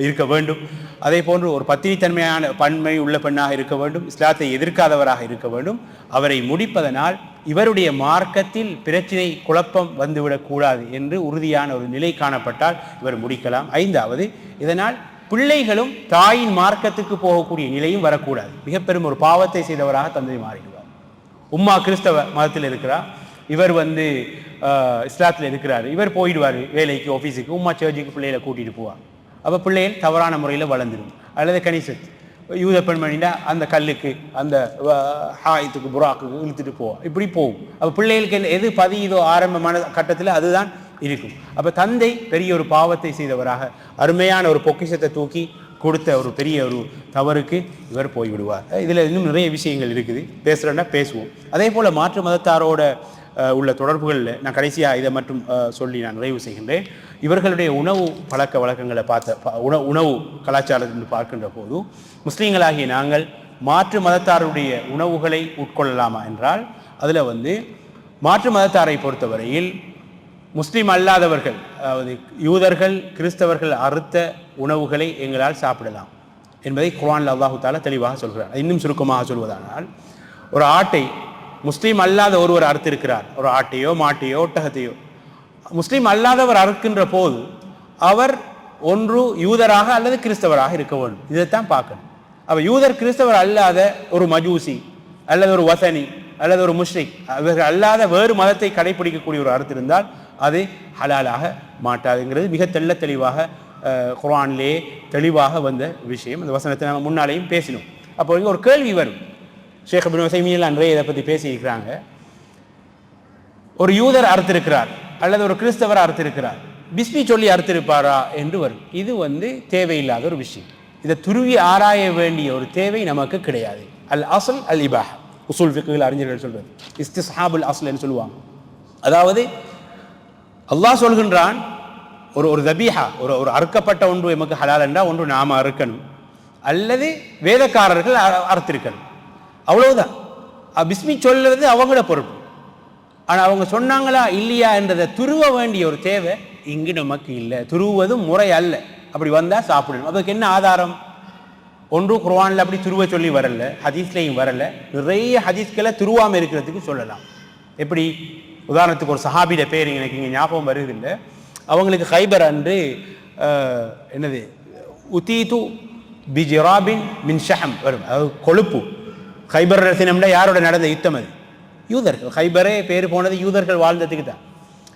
இருக்க வேண்டும். அதே போன்று ஒரு பத்தினித்தன்மையான பன்மை உள்ள பெண்ணாக இருக்க வேண்டும், இஸ்லாத்தை எதிர்க்காதவராக இருக்க வேண்டும். அவரை முடிப்பதனால் இவருடைய மார்க்கத்தில் பிரச்சினை குழப்பம் வந்துவிடக்கூடாது என்று உறுதியான ஒரு நிலை காணப்பட்டால் இவர் முடிக்கலாம். 5வது, இதனால் பிள்ளைகளும் தாயின் மார்க்கத்துக்கு போகக்கூடிய நிலையும் வரக்கூடாது. மிக பெரும் ஒரு பாவத்தை செய்தவராக தந்தை மாறிடுவார். உம்மா கிறிஸ்தவ மதத்தில் இருக்கிறார், இவர் இஸ்லாத்தில் இருக்கிறார், இவர் போயிடுவார் வேலைக்கு ஆஃபீஸுக்கு, உம்மா சர்ச்சுக்கு பிள்ளைகளை கூட்டிகிட்டு போவார். அப்போ பிள்ளைகள் தவறான முறையில் வளர்ந்துடும். அல்லது கணிசத்து யூத பெண்மணினா அந்த கல்லுக்கு அந்த ஹாயத்துக்கு புறாக்குக்கு இழுத்துட்டு போவோம், இப்படி போகும். அப்போ பிள்ளைகளுக்கு எது பதியுதோ ஆரம்பமான கட்டத்தில் அதுதான் இருக்கும். அப்போ தந்தை பெரிய ஒரு பாவத்தை செய்தவராக அருமையான ஒரு பொக்கிஷத்தை தூக்கி கொடுத்த ஒரு பெரிய ஒரு தவறுக்கு இவர் போய்விடுவார். இதில் இன்னும் நிறைய விஷயங்கள் இருக்குது, பேசுகிறேன்னா பேசுவோம். அதே போல் மாற்று மதத்தாரோட உள்ள தொடர்புகளில் நான் கடைசியாக இதை மட்டும் சொல்லி நான் நிறைவு செய்கின்றேன். இவர்களுடைய உணவு பழக்க வழக்கங்களை உணவு கலாச்சாரத்தை பார்க்கின்ற போது முஸ்லீம்களாகிய நாங்கள் மாற்று மதத்தாருடைய உணவுகளை உட்கொள்ளலாமா என்றால், அதில் மாற்று மதத்தாரை பொறுத்தவரையில் முஸ்லீம் அல்லாதவர்கள், அதாவது யூதர்கள் கிறிஸ்தவர்கள் அறுத்த உணவுகளை எங்களால் சாப்பிடலாம் என்பதை குர்ஆனில் அல்லாஹு தஆலா தெளிவாக சொல்கிறார். இன்னும் சுருக்கமாக சொல்வதானால், ஒரு ஆட்டை முஸ்லீம் அல்லாத ஒருவர் அறுத்திருக்கிறார், ஒரு ஆட்டையோ மாட்டையோ ஒட்டகத்தையோ, முஸ்லீம் அல்லாதவர் அறுக்கின்ற போது அவர் ஒன்று யூதராக அல்லது கிறிஸ்தவராக இருக்க வேண்டும். இதைத்தான் பார்க்கணும். அப்போ யூதர் கிறிஸ்தவர் அல்லாத ஒரு மஜூசி அல்லது ஒரு வசனி அல்லது ஒரு முஷ்ரிக், அவர்கள் அல்லாத வேறு மதத்தை கடைபிடிக்கக்கூடிய ஒரு அறுத்திருந்தால் அது ஹலாலாக மாட்டாதுங்கிறது மிக தெளிவாக குர்ஆனிலே தெளிவாக வந்த விஷயம். அந்த வசனத்தை நம்ம முன்னாலேயும் பேசினோம். அப்போ இங்கே ஒரு கேள்வி வரும். ஷேக் இப்னு உஸைமீன் அன்றைய இதை பற்றி பேசியிருக்கிறாங்க. ஒரு யூதர் அறுத்திருக்கிறார் அல்லது ஒரு கிறிஸ்தவர் அறுத்திருக்கிறார், பிஸ்மி சொல்லி அறுத்திருப்பாரா என்று வரும். இது தேவையில்லாத ஒரு விஷயம். இதை துருவி ஆராய வேண்டிய ஒரு தேவை நமக்கு கிடையாது. அல் அஸ்ல் அல் இபாஹ், உசூல் ஃபிக்ஹில் அறிஞர்கள் சொல்றது இஸ்திஸ்ஹாபுல் அஸ்ல் என்று சொல்லுவாங்க. அதாவது அல்லாஹ் சொல்கின்றான், ஒரு தபீஹா, ஒரு அறுக்கப்பட்ட ஒன்று எமக்கு ஹலால் என்றால் ஒன்று நாம அறுக்கணும் அல்லது வேதக்காரர்கள் அறுத்திருக்கணும், அவ்வளவுதான். பிஸ்மி சொல்றது அவங்களோட பொறுப்பு. ஆனால் அவங்க சொன்னாங்களா இல்லையா என்றதை துருவ வேண்டிய ஒரு தேவை இங்கு நமக்கு இல்லை. துருவதும் முறை அல்ல. அப்படி வந்தால் சாப்பிடணும். அதுக்கு என்ன ஆதாரம்? ஒன்று குர்ஆனில் அப்படி துருவ சொல்லி வரல, ஹதீஸ்லையும் வரல. நிறைய ஹதீஸ்களை துருவாமல் இருக்கிறதுக்கு சொல்லலாம். எப்படி? உதாரணத்துக்கு ஒரு சஹாபிட பேர் எனக்கு இங்கே ஞாபகம் வருவதில்லை. அவங்களுக்கு ஹைபர் அன்று என்னது உத்தீது பிஜிராபின் மின் ஷஹம் வரும், அதாவது கொழுப்பு. ஹைபர் ரசினம்னா யாரோட நடந்த யுத்தம்? அது யூதர்கள். ஹைபரே பேர் போனது யூதர்கள் வாழ்ந்ததுக்கு தான்.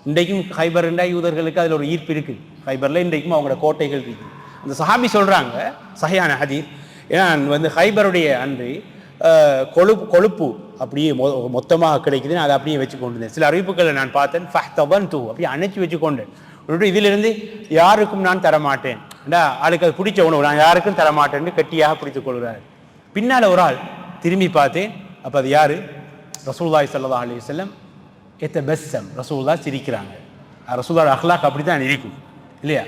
இன்றைக்கும் ஹைபர்ண்டா யூதர்களுக்கு அதில் ஒரு ஈர்ப்பு இருக்குது. ஹைபரில் இன்றைக்கும் அவங்களோட கோட்டைகள் இருக்குது. அந்த சஹாபி சொல்கிறாங்க, சஹியான ஹதீஸ், ஏன்னா ஹைபருடைய அன்று கொழுப்பு அப்படியே மொத்தமாக கிடைக்குதுன்னு அதை அப்படியே வச்சு கொண்டு வந்தேன். சில அறிவிப்புகளை நான் பார்த்தேன், அப்படியே அணைச்சி வச்சு கொண்டேன். இதிலிருந்து யாருக்கும் நான் தரமாட்டேன், ஆளுக்கு அது பிடிச்ச உணவு நான் யாருக்கும் தரமாட்டேன்னு கட்டியாக பிடித்துக் கொள்கிறார். பின்னால் ஒரு ஆள் திரும்பி பார்த்தேன், அப்போ அது யார்? ரசூலுல்லாஹி ஸல்லல்லாஹு அலைஹி வஸல்லம். எத்தபஸ்ஸம், ரசூலுல்லாஹ் சிரிக்கிறாங்க. ரசூலுல்லாஹ் அக்லாக் அப்படி தான் இருக்கும் இல்லையா?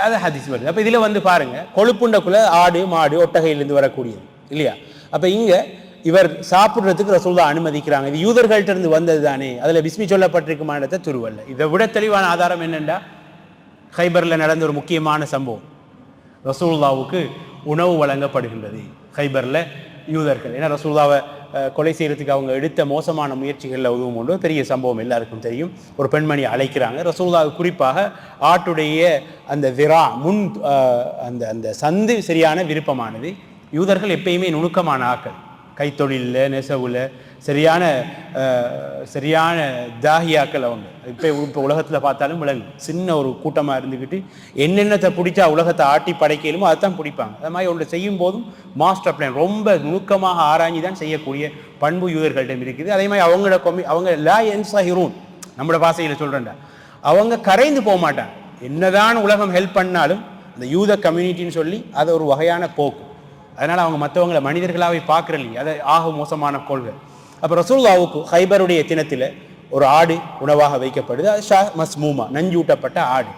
அது ஹதீஸ் வருது. அப்போ இதில் வந்து பாருங்கள், கொழுப்புண்டக்குள்ள ஆடு மாடு ஒட்டகையிலேருந்து வரக்கூடியது இல்லையா? அப்போ இங்கே இவர் சாப்பிட்றதுக்கு ரசூலுல்லாஹ் அனுமதிக்கிறாங்க. இது யூதர்கள்ட்ட இருந்து வந்தது தானே, அதில் பிஸ்மி சொல்லப்பட்டிருக்குமானதை துருவல்ல. இதை விட தெளிவான ஆதாரம் என்னென்னா, ஹைபரில் நடந்த ஒரு முக்கியமான சம்பவம். ரசூலுல்லாஹ்வுக்கு உணவு வழங்கப்படுகின்றது ஹைபரில் யூதர்கள். ஏன்னா ரசூலுல்லாஹ்வை கொலை செய்கிறதுக்கு அவங்க எடுத்த மோசமான முயற்சிகளில் உதவும் கொண்டு பெரிய சம்பவம் எல்லாருக்கும் தெரியும். ஒரு பெண்மணி அழைக்கிறாங்க. ரசூலுல்லாஹ் குறிப்பாக ஆட்டுடைய அந்த விரா முன் அந்த அந்த சந்து சரியான விருப்பமானது. யூதர்கள் எப்பயுமே நுணுக்கமான ஆக்கள், கைத்தொழிலில் நெசவுல சரியான தாகியாக்கள் அவங்க. இப்போ உலகத்தில் பார்த்தாலும் விளங்கும், சின்ன ஒரு கூட்டமாக இருந்துக்கிட்டு என்னென்னத்தை பிடிச்சா உலகத்தை ஆட்டி படைக்கலுமோ அதைத்தான் பிடிப்பாங்க. அது மாதிரி ஒன்று செய்யும் போதும் மாஸ்டர் பிளான் ரொம்ப நுணுக்கமாக ஆராய்ச்சி தான் செய்யக்கூடிய பண்பு யூதர்களிடம் இருக்குது. அதே மாதிரி அவங்க லா யன்ஸஹிரூன், நம்மளோட பாஷையில் சொல்கிறேன்டா, அவங்க கரைந்து போக மாட்டாங்க. என்னதான் உலகம் ஹெல்ப் பண்ணாலும் அந்த யூத கம்யூனிட்டின்னு சொல்லி அது ஒரு வகையான போக்கு. அதனால் அவங்க மற்றவங்களை மனிதர்களாகவே பார்க்குறல்லையே, அது ஆக மோசமான கொள்கை. அப்போ ரசூலுல்லாஹ்வுக்கு ஹைபருடைய தினத்தில் ஒரு ஆடு உணவாக வைக்கப்படுது. அது ஷா மஸ்மூமா, நஞ்சூட்டப்பட்ட ஆடு.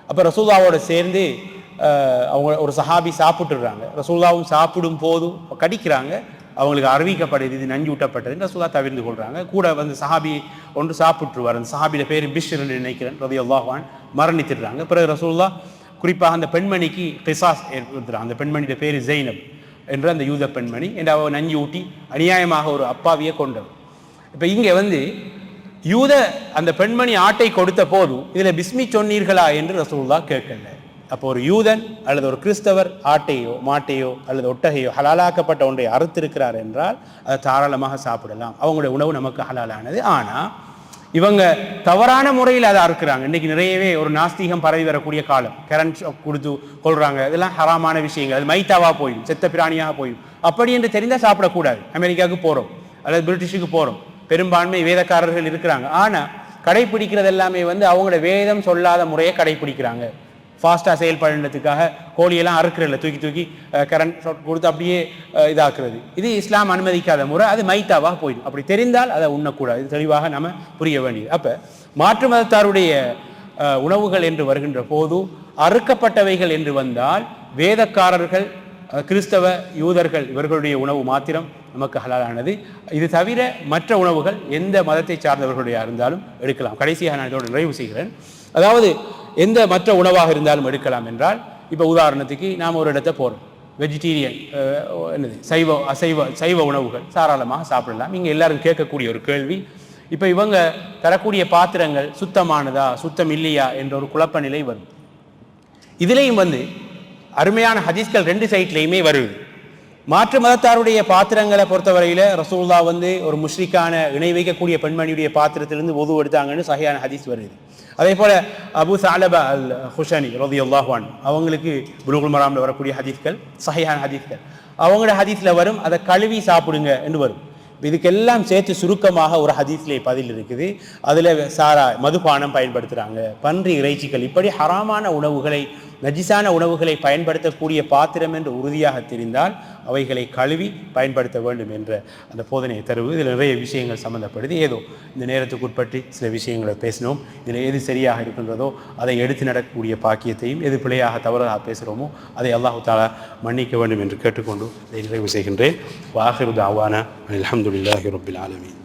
அப்போ ரசூலுல்லாஹ்வோட சேர்ந்து அவங்க ஒரு சஹாபி சாப்பிட்டுடுறாங்க. ரசூலுல்லாஹ்வும் சாப்பிடும் போது கடிக்கிறாங்க. அவங்களுக்கு அறிவிக்கப்படுது இது நஞ்சூட்டப்பட்டதுன்னு. ரசூலுல்லாஹ் தவிர்த்து கொள்கிறாங்க. கூட வந்து சஹாபி ஒன்று சாப்பிட்டுருவார். அந்த சஹாபியோட பேர் பிஷ்ர் என்று நினைக்கிறேன், ரலியல்லாஹு அன்ஹு, மரணித்திடுறாங்க. பிறகு ரசூலுல்லாஹ் குறிப்பாக அந்த பெண்மணிக்கு கிசாஸ் ஏற்படுத்துகிறாங்க. அந்த பெண்மணியோட பேர் ஜெய்னப் என்ற அந்த யூத பெண்மணி என்று அவள் நஞ்சு ஊட்டி அநியாயமாக ஒரு அப்பாவியை கொண்டவர். இப்போ இங்கே வந்து யூத அந்த பெண்மணி ஆட்டை கொடுத்த போது இதில் பிஸ்மி சொன்னீர்களா என்று ரசூலுல்லாஹ் கேட்கல. அப்போ ஒரு யூதன் அல்லது ஒரு கிறிஸ்தவர் ஆட்டையோ மாட்டையோ அல்லது ஒட்டகையோ ஹலாலாக்கப்பட்ட ஒன்றை அறுத்திருக்கிறார் என்றால் அதை தாராளமாக சாப்பிடலாம். அவங்களுடைய உணவு நமக்கு ஹலாலானது. ஆனால் இவங்க தவறான முறையில் அதை அறுக்கிறாங்க. இன்றைக்கி நிறையவே ஒரு நாஸ்திகம் பரவி வரக்கூடிய காலம். கரண்ட் ஷாக் கொடுத்து கொள்கிறாங்க. இதெல்லாம் ஹராமான விஷயங்கள். அது மைத்தாவாக போயிடும், செத்த பிராணியாக போயிடும். அப்படி என்று தெரிந்தால் சாப்பிடக்கூடாது. அமெரிக்காவுக்கு போகிறோம் அல்லது பிரிட்டிஷுக்கு போகிறோம், பெரும்பான்மை வேதக்காரர்கள் இருக்கிறாங்க. ஆனால் கடைப்பிடிக்கிறது எல்லாமே வந்து அவங்களோட வேதம் சொல்லாத முறையை கடைப்பிடிக்கிறாங்க. ஃபாஸ்ட்டாக செயல்படுறதுக்காக கோழியெல்லாம் அறுக்கிறதில்ல, தூக்கி கரண்ட் ஷாட் கொடுத்து அப்படியே இதாக்குறது. இது இஸ்லாம் அனுமதிக்காத முறை. அது மைத்தாவாக போயிடும். அப்படி தெரிந்தால் அதை உண்ணக்கூடாது. இது தெளிவாக நம்ம புரிய வேண்டியது. அப்போ மாற்று மதத்தாருடைய உணவுகள் என்று வருகின்ற போது அறுக்கப்பட்டவைகள் என்று வந்தால் வேதக்காரர்கள், கிறிஸ்தவ யூதர்கள் இவர்களுடைய உணவு மாத்திரம் நமக்கு ஹலாலானது. இது தவிர மற்ற உணவுகள் எந்த மதத்தை சார்ந்தவர்களுடைய இருந்தாலும் எடுக்கலாம். கடைசியாக நான் இதோடு நிறைவு செய்கிறேன். அதாவது எந்த மற்ற உணவாக இருந்தாலும் எடுக்கலாம் என்றால், இப்போ உதாரணத்துக்கு நாம் ஒரு இடத்த போகிறோம், வெஜிடேரியன் என்னது சைவ உணவுகள் தாராளமாக சாப்பிடலாம். இங்கே எல்லாரும் கேட்கக்கூடிய ஒரு கேள்வி, இப்போ இவங்க தரக்கூடிய பாத்திரங்கள் சுத்தமானதா சுத்தம் இல்லையா என்ற ஒரு குழப்ப நிலை வரும். இதுலேயும் வந்து அருமையான ஹதீஸ்கள் ரெண்டு சைட்லேயுமே வருது. மாற்று மதத்தாருடைய பாத்திரங்களை பொறுத்தவரையில் ரசூலுல்லாஹ் வந்து ஒரு முஷ்ரிக்கான இணை வைக்கக்கூடிய பெண்மணியுடைய பாத்திரத்திலிருந்து ஒது எடுத்தாங்கன்னு சஹீஹான ஹதீஸ் வருது. அதே போல் அபு சாலபா அல் ஹுஷனி ரலியல்லாஹு அன்ஹு அவங்களுக்கு புலூகுல் மராமில் வரக்கூடிய ஹதீஸ்கள் சஹீஹான ஹதீஸ்கள். அவங்களோட ஹதீஸில் வரும் அதை கழுவி சாப்பிடுங்க என்று வரும். இதுக்கெல்லாம் சேர்த்து சுருக்கமாக ஒரு ஹதீஸ்லே பதில் இருக்குது. அதில் மதுபானம் பயன்படுத்துகிறாங்க, பன்றி இறைச்சிகள், இப்படி ஹராமான உணவுகளை, நஜிசான உணவுகளை பயன்படுத்தக்கூடிய பாத்திரம் என்று உறுதியாக தெரிந்தால் அவைகளை கழுவி பயன்படுத்த வேண்டும் என்ற அந்த போதனையை தருவது. இதில் நிறைய விஷயங்கள் சம்மந்தப்படுது. ஏதோ இந்த நேரத்துக்கு உட்பட்டு சில விஷயங்களை பேசினோம். இதில் எது சரியாக இருக்கின்றதோ அதை எடுத்து நடக்கக்கூடிய பாக்கியத்தையும், எது பிழையாக தவறாக பேசுகிறோமோ அதை அல்லாஹு தஆலா மன்னிக்க வேண்டும் என்று கேட்டுக்கொண்டு இதை நிறைவு செய்கின்றேன். வாஹிரு தஅவானா அல்ஹம்துலில்லாஹி ரப்பில் ஆலமீன்.